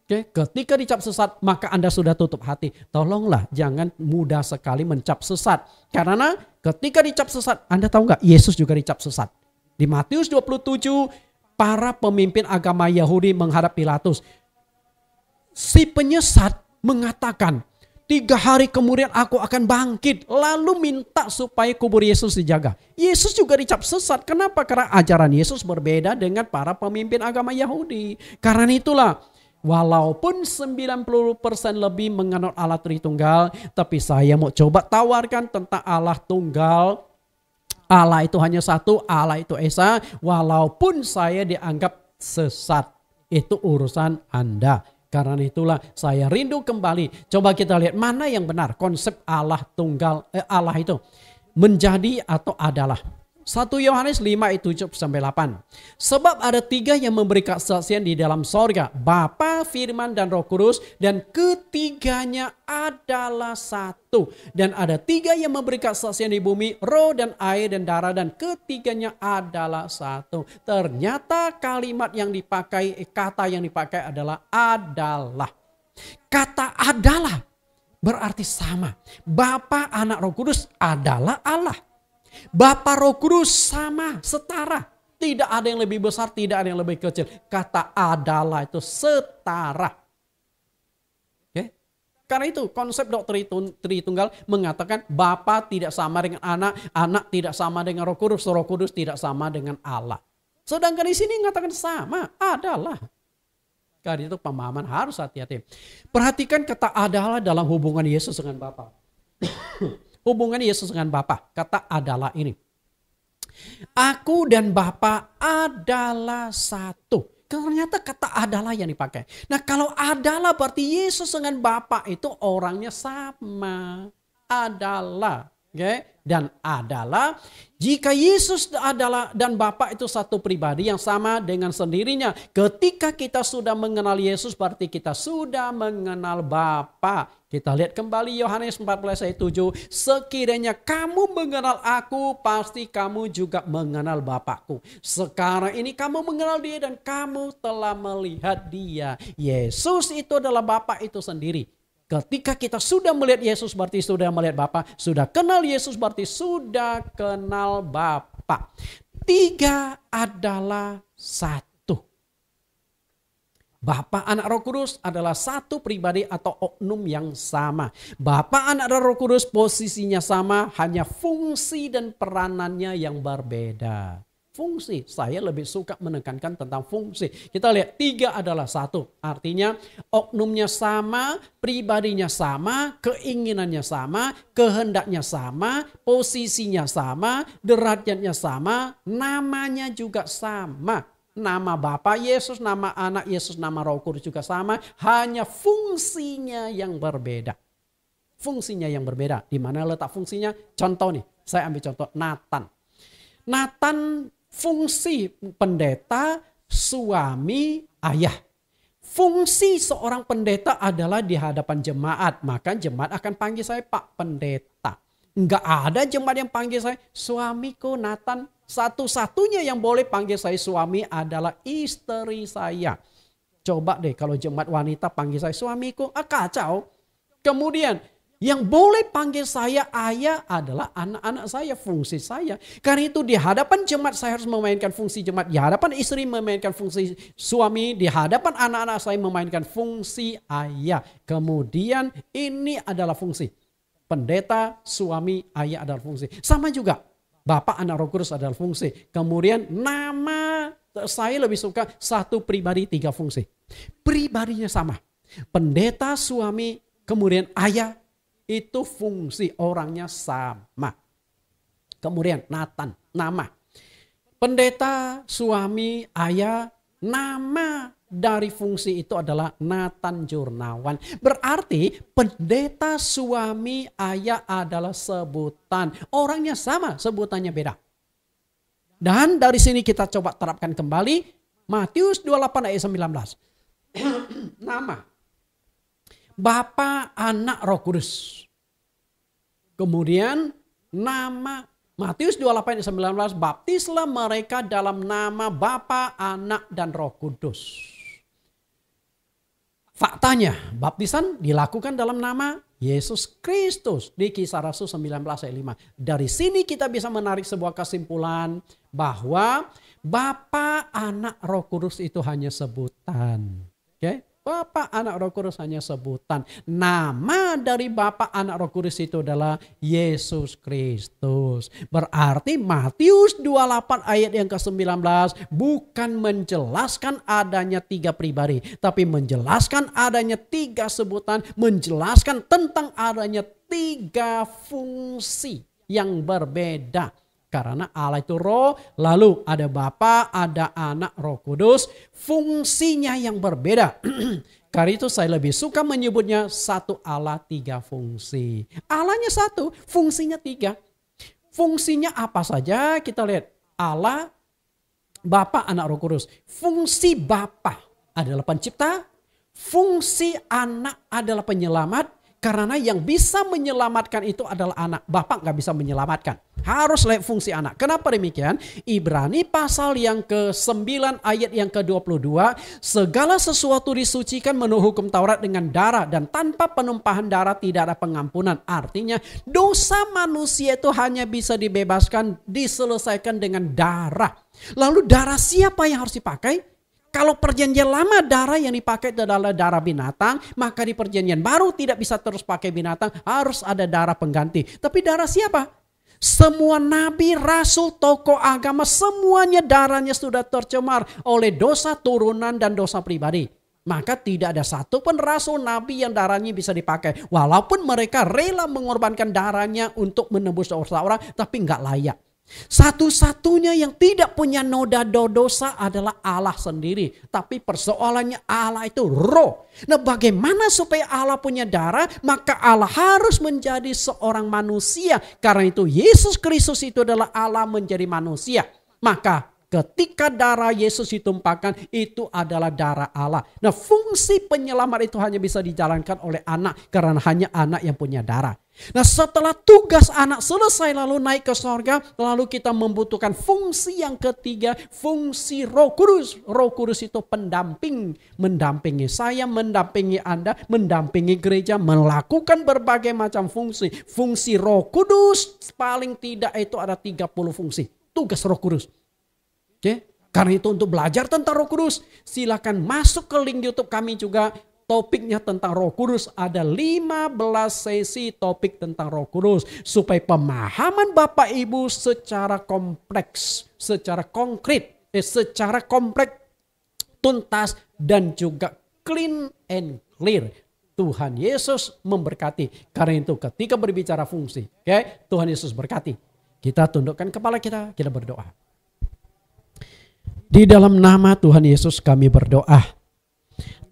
Oke, ketika dicap sesat, maka Anda sudah tutup hati. Tolonglah jangan mudah sekali mencap sesat. Karena ketika dicap sesat, Anda tahu nggak? Yesus juga dicap sesat. Di Matius 27, para pemimpin agama Yahudi menghadap Pilatus. Si penyesat mengatakan, 3 hari kemudian aku akan bangkit. Lalu minta supaya kubur Yesus dijaga. Yesus juga dicap sesat. Kenapa? Karena ajaran Yesus berbeda dengan para pemimpin agama Yahudi. Karena itulah, walaupun 90% lebih mengenal Allah Tritunggal, tapi saya mau coba tawarkan tentang Allah Tunggal. Allah itu hanya satu, Allah itu Esa. Walaupun saya dianggap sesat, itu urusan Anda. Karena itulah saya rindu kembali. Coba kita lihat mana yang benar konsep Allah Tunggal, Allah itu menjadi atau adalah. 1 Yohanes 5 ayat 7-8. Sebab ada 3 yang memberi kesaksian di dalam sorga, Bapa, Firman, dan Roh Kudus, dan ketiganya adalah satu. Dan ada 3 yang memberi kesaksian di bumi, roh dan air dan darah, dan ketiganya adalah satu. Ternyata kalimat yang dipakai, kata yang dipakai adalah. Kata adalah berarti sama. Bapa, Anak, Roh Kudus adalah Allah. Bapa, Roh Kudus sama, setara. Tidak ada yang lebih besar, tidak ada yang lebih kecil. Kata adalah itu setara. Oke? Karena itu konsep doktrin Tritunggal mengatakan Bapa tidak sama dengan Anak, Anak tidak sama dengan Roh Kudus tidak sama dengan Allah. Sedangkan di sini mengatakan sama, adalah. Karena itu pemahaman harus hati-hati. Perhatikan kata adalah dalam hubungan Yesus dengan Bapa. Hubungan Yesus dengan Bapa, kata adalah ini. Aku dan Bapa adalah satu. Ternyata kata adalah yang dipakai. Nah, kalau adalah berarti Yesus dengan Bapa itu orangnya sama. Adalah. Okay? Dan adalah jika Yesus adalah dan Bapa itu satu pribadi yang sama dengan sendirinya. Ketika kita sudah mengenal Yesus berarti kita sudah mengenal Bapa. Kita lihat kembali Yohanes 14 ayat 7. Sekiranya kamu mengenal aku, pasti kamu juga mengenal Bapakku. Sekarang ini kamu mengenal dia dan kamu telah melihat dia. Yesus itu adalah Bapa itu sendiri. Ketika kita sudah melihat Yesus berarti sudah melihat Bapa. Sudah kenal Yesus berarti sudah kenal Bapa. 3 adalah satu. Bapa, Anak, Roh Kudus adalah satu pribadi atau oknum yang sama. Bapa, Anak, dan Roh Kudus posisinya sama, hanya fungsi dan peranannya yang berbeda. Fungsi, saya lebih suka menekankan tentang fungsi. Kita lihat 3 adalah satu. Artinya oknumnya sama, pribadinya sama, keinginannya sama, kehendaknya sama, posisinya sama, derajatnya sama, namanya juga sama. Nama Bapa Yesus, nama Anak Yesus, nama Roh Kudus juga sama. Hanya fungsinya yang berbeda. Fungsinya yang berbeda. Di mana letak fungsinya? Contoh nih, saya ambil contoh Nathan. Nathan fungsi pendeta, suami, ayah. Fungsi seorang pendeta adalah di hadapan jemaat. Maka jemaat akan panggil saya Pak Pendeta. Enggak ada jemaat yang panggil saya suamiku Nathan. Satu-satunya yang boleh panggil saya suami adalah istri saya. Coba deh kalau jemaat wanita panggil saya suamiku, kacau. Kemudian yang boleh panggil saya ayah adalah anak-anak saya, fungsi saya. Karena itu di hadapan jemaat saya harus memainkan fungsi jemaat. Di hadapan istri memainkan fungsi suami. Di hadapan anak-anak saya memainkan fungsi ayah. Kemudian ini adalah fungsi. Pendeta, suami, ayah adalah fungsi. Sama juga. Bapa, Anak, Roh Kudus adalah fungsi. Kemudian nama, saya lebih suka satu pribadi 3 fungsi. Pribadinya sama. Pendeta, suami, kemudian ayah. Itu fungsi orangnya sama. Kemudian Nathan, nama. Pendeta, suami, ayah, nama dari fungsi itu adalah Nathan Jurnawan. Berarti pendeta, suami, ayah adalah sebutan. Orangnya sama, sebutannya beda. Dan dari sini kita coba terapkan kembali. Matius 28 ayat 19. Nama. Bapa, Anak, Roh Kudus. Kemudian nama Matius 28 ayat 19. Baptislah mereka dalam nama Bapa, Anak, dan Roh Kudus. Faktanya, baptisan dilakukan dalam nama Yesus Kristus di Kisah Rasul 19 ayat 5. Dari sini kita bisa menarik sebuah kesimpulan bahwa Bapa, Anak, Roh Kudus itu hanya sebutan. Oke? Bapa, Anak, Roh Kudus hanya sebutan. Nama dari Bapa, Anak, Roh Kudus itu adalah Yesus Kristus. Berarti Matius 28 ayat yang ke-19 bukan menjelaskan adanya 3 pribadi, tapi menjelaskan adanya 3 sebutan, menjelaskan tentang adanya 3 fungsi yang berbeda. Karena Allah itu roh, lalu ada Bapa, ada Anak, Roh Kudus, fungsinya yang berbeda. Karena itu saya lebih suka menyebutnya satu Allah 3 fungsi. Allahnya 1, fungsinya 3. Fungsinya apa saja? Kita lihat Allah, Bapa, Anak, Roh Kudus. Fungsi Bapa adalah pencipta, fungsi Anak adalah penyelamat. Karena yang bisa menyelamatkan itu adalah Anak. Bapa nggak bisa menyelamatkan. Harus lihat fungsi Anak. Kenapa demikian? Ibrani pasal yang ke-9 ayat yang ke-22. Segala sesuatu disucikan menurut hukum Taurat dengan darah. Dan tanpa penumpahan darah tidak ada pengampunan. Artinya dosa manusia itu hanya bisa dibebaskan, diselesaikan dengan darah. Lalu darah siapa yang harus dipakai? Kalau perjanjian lama darah yang dipakai adalah darah binatang, maka di perjanjian baru tidak bisa terus pakai binatang, harus ada darah pengganti. Tapi darah siapa? Semua nabi, rasul, tokoh agama, semuanya darahnya sudah tercemar oleh dosa turunan dan dosa pribadi. Maka tidak ada satu pun rasul nabi yang darahnya bisa dipakai. Walaupun mereka rela mengorbankan darahnya untuk menebus dosa orang, tapi nggak layak. Satu-satunya yang tidak punya noda dosa adalah Allah sendiri. Tapi persoalannya Allah itu roh. Nah, bagaimana supaya Allah punya darah? Maka Allah harus menjadi seorang manusia. Karena itu Yesus Kristus itu adalah Allah menjadi manusia. Maka ketika darah Yesus ditumpahkan, itu adalah darah Allah. Nah, fungsi penyelamat itu hanya bisa dijalankan oleh Anak. Karena hanya Anak yang punya darah. Nah, setelah tugas Anak selesai lalu naik ke sorga, lalu kita membutuhkan fungsi yang ketiga, fungsi Roh Kudus. Roh Kudus itu pendamping, mendampingi saya, mendampingi Anda, mendampingi gereja, melakukan berbagai macam fungsi. Fungsi Roh Kudus paling tidak itu ada 30 fungsi. Tugas Roh Kudus. Oke? Karena itu untuk belajar tentang Roh Kudus, silakan masuk ke link YouTube kami juga. Topiknya tentang Roh Kudus, ada 15 sesi topik tentang Roh Kudus. Supaya pemahaman Bapak Ibu secara kompleks, secara konkret, secara kompleks, tuntas dan juga clean and clear. Tuhan Yesus memberkati. Karena itu ketika berbicara fungsi, Tuhan Yesus berkati. Kita tundukkan kepala kita berdoa. Di dalam nama Tuhan Yesus kami berdoa.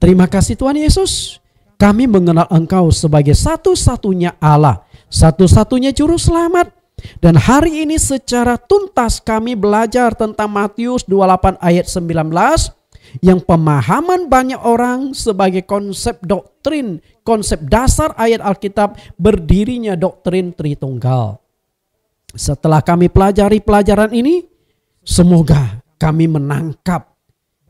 Terima kasih Tuhan Yesus, kami mengenal Engkau sebagai satu-satunya Allah, satu-satunya Juru Selamat. Dan hari ini secara tuntas kami belajar tentang Matius 28 ayat 19, yang pemahaman banyak orang sebagai konsep doktrin, konsep dasar ayat Alkitab berdirinya doktrin Tritunggal. Setelah kami pelajari pelajaran ini, semoga kami menangkap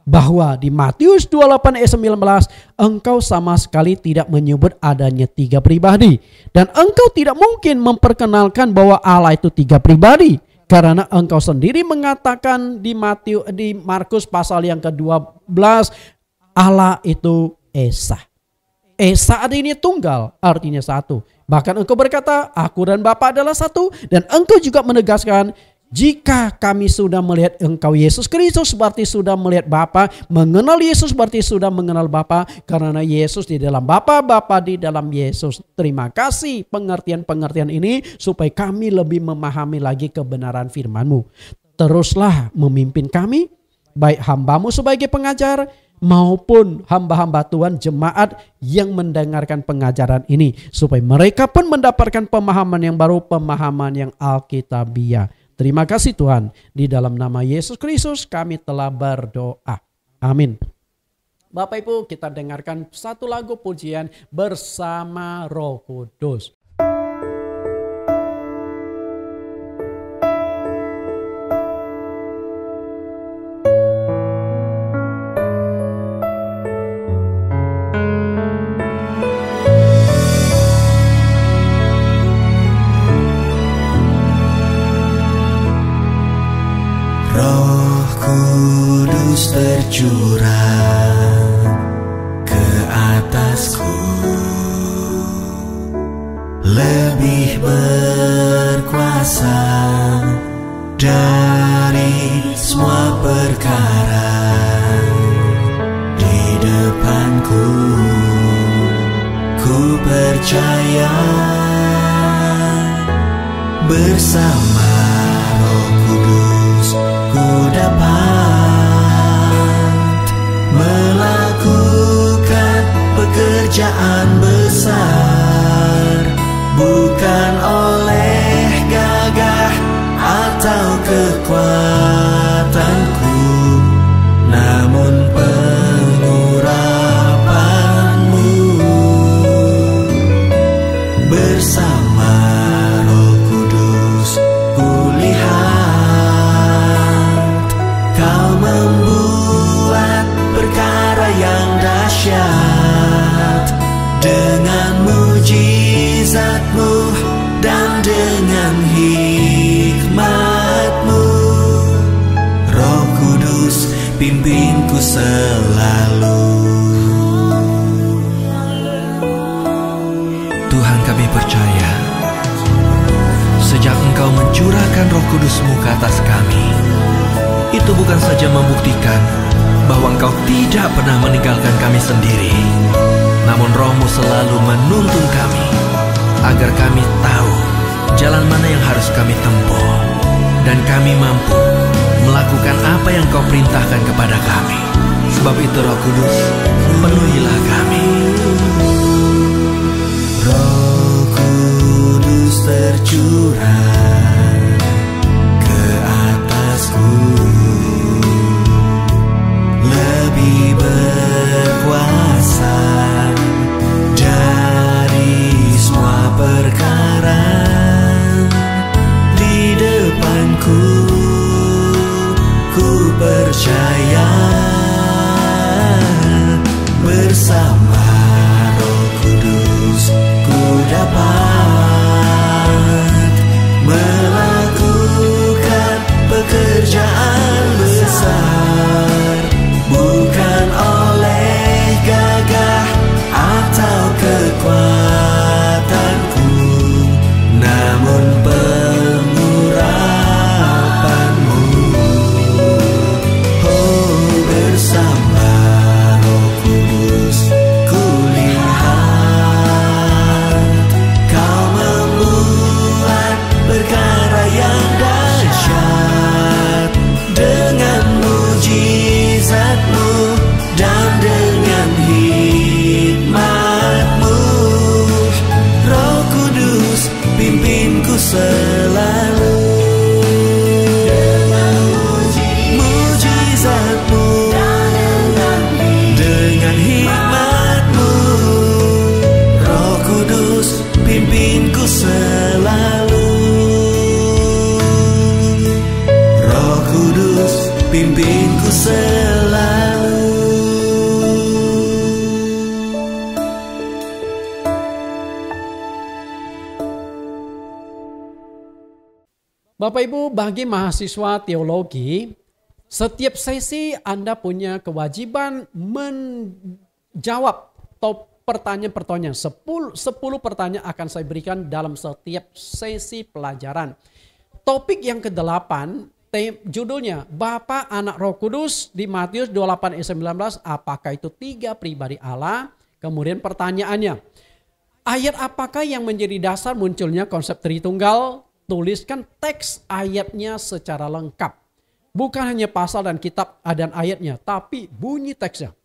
bahwa di Matius 28 ayat 19 engkau sama sekali tidak menyebut adanya 3 pribadi. Dan engkau tidak mungkin memperkenalkan bahwa Allah itu 3 pribadi. Karena engkau sendiri mengatakan di Markus pasal yang ke-12 Allah itu Esa. Esa artinya tunggal, artinya satu. Bahkan engkau berkata aku dan Bapa adalah satu. Dan engkau juga menegaskan jika kami sudah melihat engkau Yesus Kristus berarti sudah melihat Bapa, mengenal Yesus berarti sudah mengenal Bapa, karena Yesus di dalam Bapa, Bapa di dalam Yesus. Terima kasih pengertian-pengertian ini supaya kami lebih memahami lagi kebenaran firman-Mu. Teruslah memimpin kami, baik hamba-Mu sebagai pengajar maupun hamba-hamba Tuhan jemaat yang mendengarkan pengajaran ini, supaya mereka pun mendapatkan pemahaman yang baru, pemahaman yang alkitabiah. Terima kasih Tuhan, di dalam nama Yesus Kristus kami telah berdoa. Amin. Bapak Ibu, kita dengarkan satu lagu pujian bersama Roh Kudus. Roh Kudus tercurah ke atasku, lebih berkuasa dari semua perkara di depanku. Ku percaya bersama Roh Kudus ku dapat melakukan pekerjaan besar, bukan oleh gagah atau kekuatanku, namun pengurapan-Mu. Bersama Roh Kudus kulihat Kau membuat perkara yang dahsyat dengan mujizat-Mu dan dengan hikmat-Mu. Roh Kudus pimpinku selalu. Tuhan, kami percaya sejak Engkau mencurahkan Roh Kudus-Mu ke atas kami, itu bukan saja membuktikan bahwa Engkau tidak pernah meninggalkan kami sendiri, namun Roh-Mu selalu menuntun kami agar kami tahu jalan mana yang harus kami tempuh, dan kami mampu melakukan apa yang Kau perintahkan kepada kami. Sebab itu Roh Kudus, penuhilah kami. Roh Kudus tercurah ke atasku, lebih berkuasa dari semua perkara di depanku. Ku percaya bersama Roh Kudus ku dapat melakukan pekerjaan besar, bukan oleh gagah atau kekuatanku, namun pengurapan-Mu. Oh, bersama Roh Kudus kulihat Kau membuat perkara yang dahsyat dengan mujizat-Mu dan dengan hikmat-Mu. Roh Kudus pimpinku selalu dengan mujizat-Mu dengan hikmat-Mu. Roh Kudus pimpinku selalu. Roh Kudus pimpinku selalu. Bapak Ibu, bagi mahasiswa teologi, setiap sesi Anda punya kewajiban menjawab pertanyaan-pertanyaan. 10 pertanyaan akan saya berikan dalam setiap sesi pelajaran. Topik yang ke-8, judulnya Bapa, Anak, Roh Kudus di Matius 28 ayat 19. Apakah itu 3 pribadi Allah? Kemudian pertanyaannya, ayat apakah yang menjadi dasar munculnya konsep Tritunggal? Tuliskan teks ayatnya secara lengkap. Bukan hanya pasal dan kitab dan ayatnya, tapi bunyi teksnya.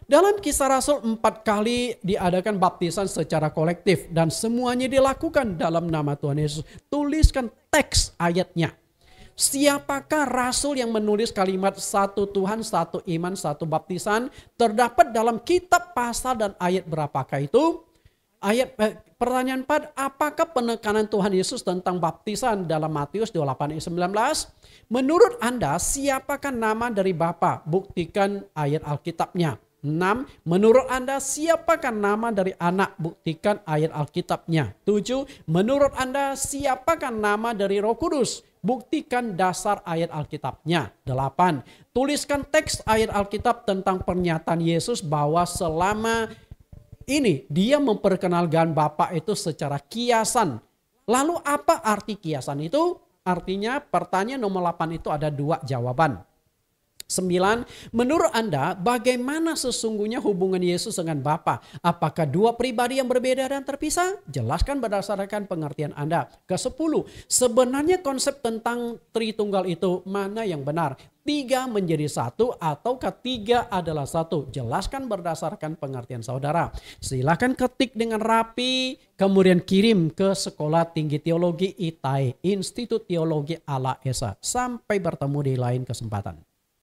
Dalam Kisah Rasul 4 kali diadakan baptisan secara kolektif dan semuanya dilakukan dalam nama Tuhan Yesus. Tuliskan teks ayatnya. Siapakah rasul yang menulis kalimat satu Tuhan, satu iman, satu baptisan? Terdapat dalam kitab, pasal dan ayat berapakah itu? Pertanyaan 4, apakah penekanan Tuhan Yesus tentang baptisan dalam Matius 28 ayat 19? Menurut Anda, siapakah nama dari Bapa? Buktikan ayat Alkitabnya. 6. Menurut Anda, siapakah nama dari Anak? Buktikan ayat Alkitabnya. 7. Menurut Anda, siapakah nama dari Roh Kudus? Buktikan dasar ayat Alkitabnya. 8. Tuliskan teks ayat Alkitab tentang pernyataan Yesus bahwa selama ini dia memperkenalkan Bapa itu secara kiasan. Lalu apa arti kiasan itu? Artinya pertanyaan nomor 8 itu ada 2 jawaban. 9. Menurut Anda bagaimana sesungguhnya hubungan Yesus dengan Bapa? Apakah 2 pribadi yang berbeda dan terpisah? Jelaskan berdasarkan pengertian Anda. Ke-10. Sebenarnya konsep tentang Tritunggal itu mana yang benar? 3 menjadi 1 atau ketiga adalah 1? Jelaskan berdasarkan pengertian saudara. Silakan ketik dengan rapi, kemudian kirim ke Sekolah Tinggi Teologi ITAE, Institut Teologi Ala Esa. Sampai bertemu di lain kesempatan.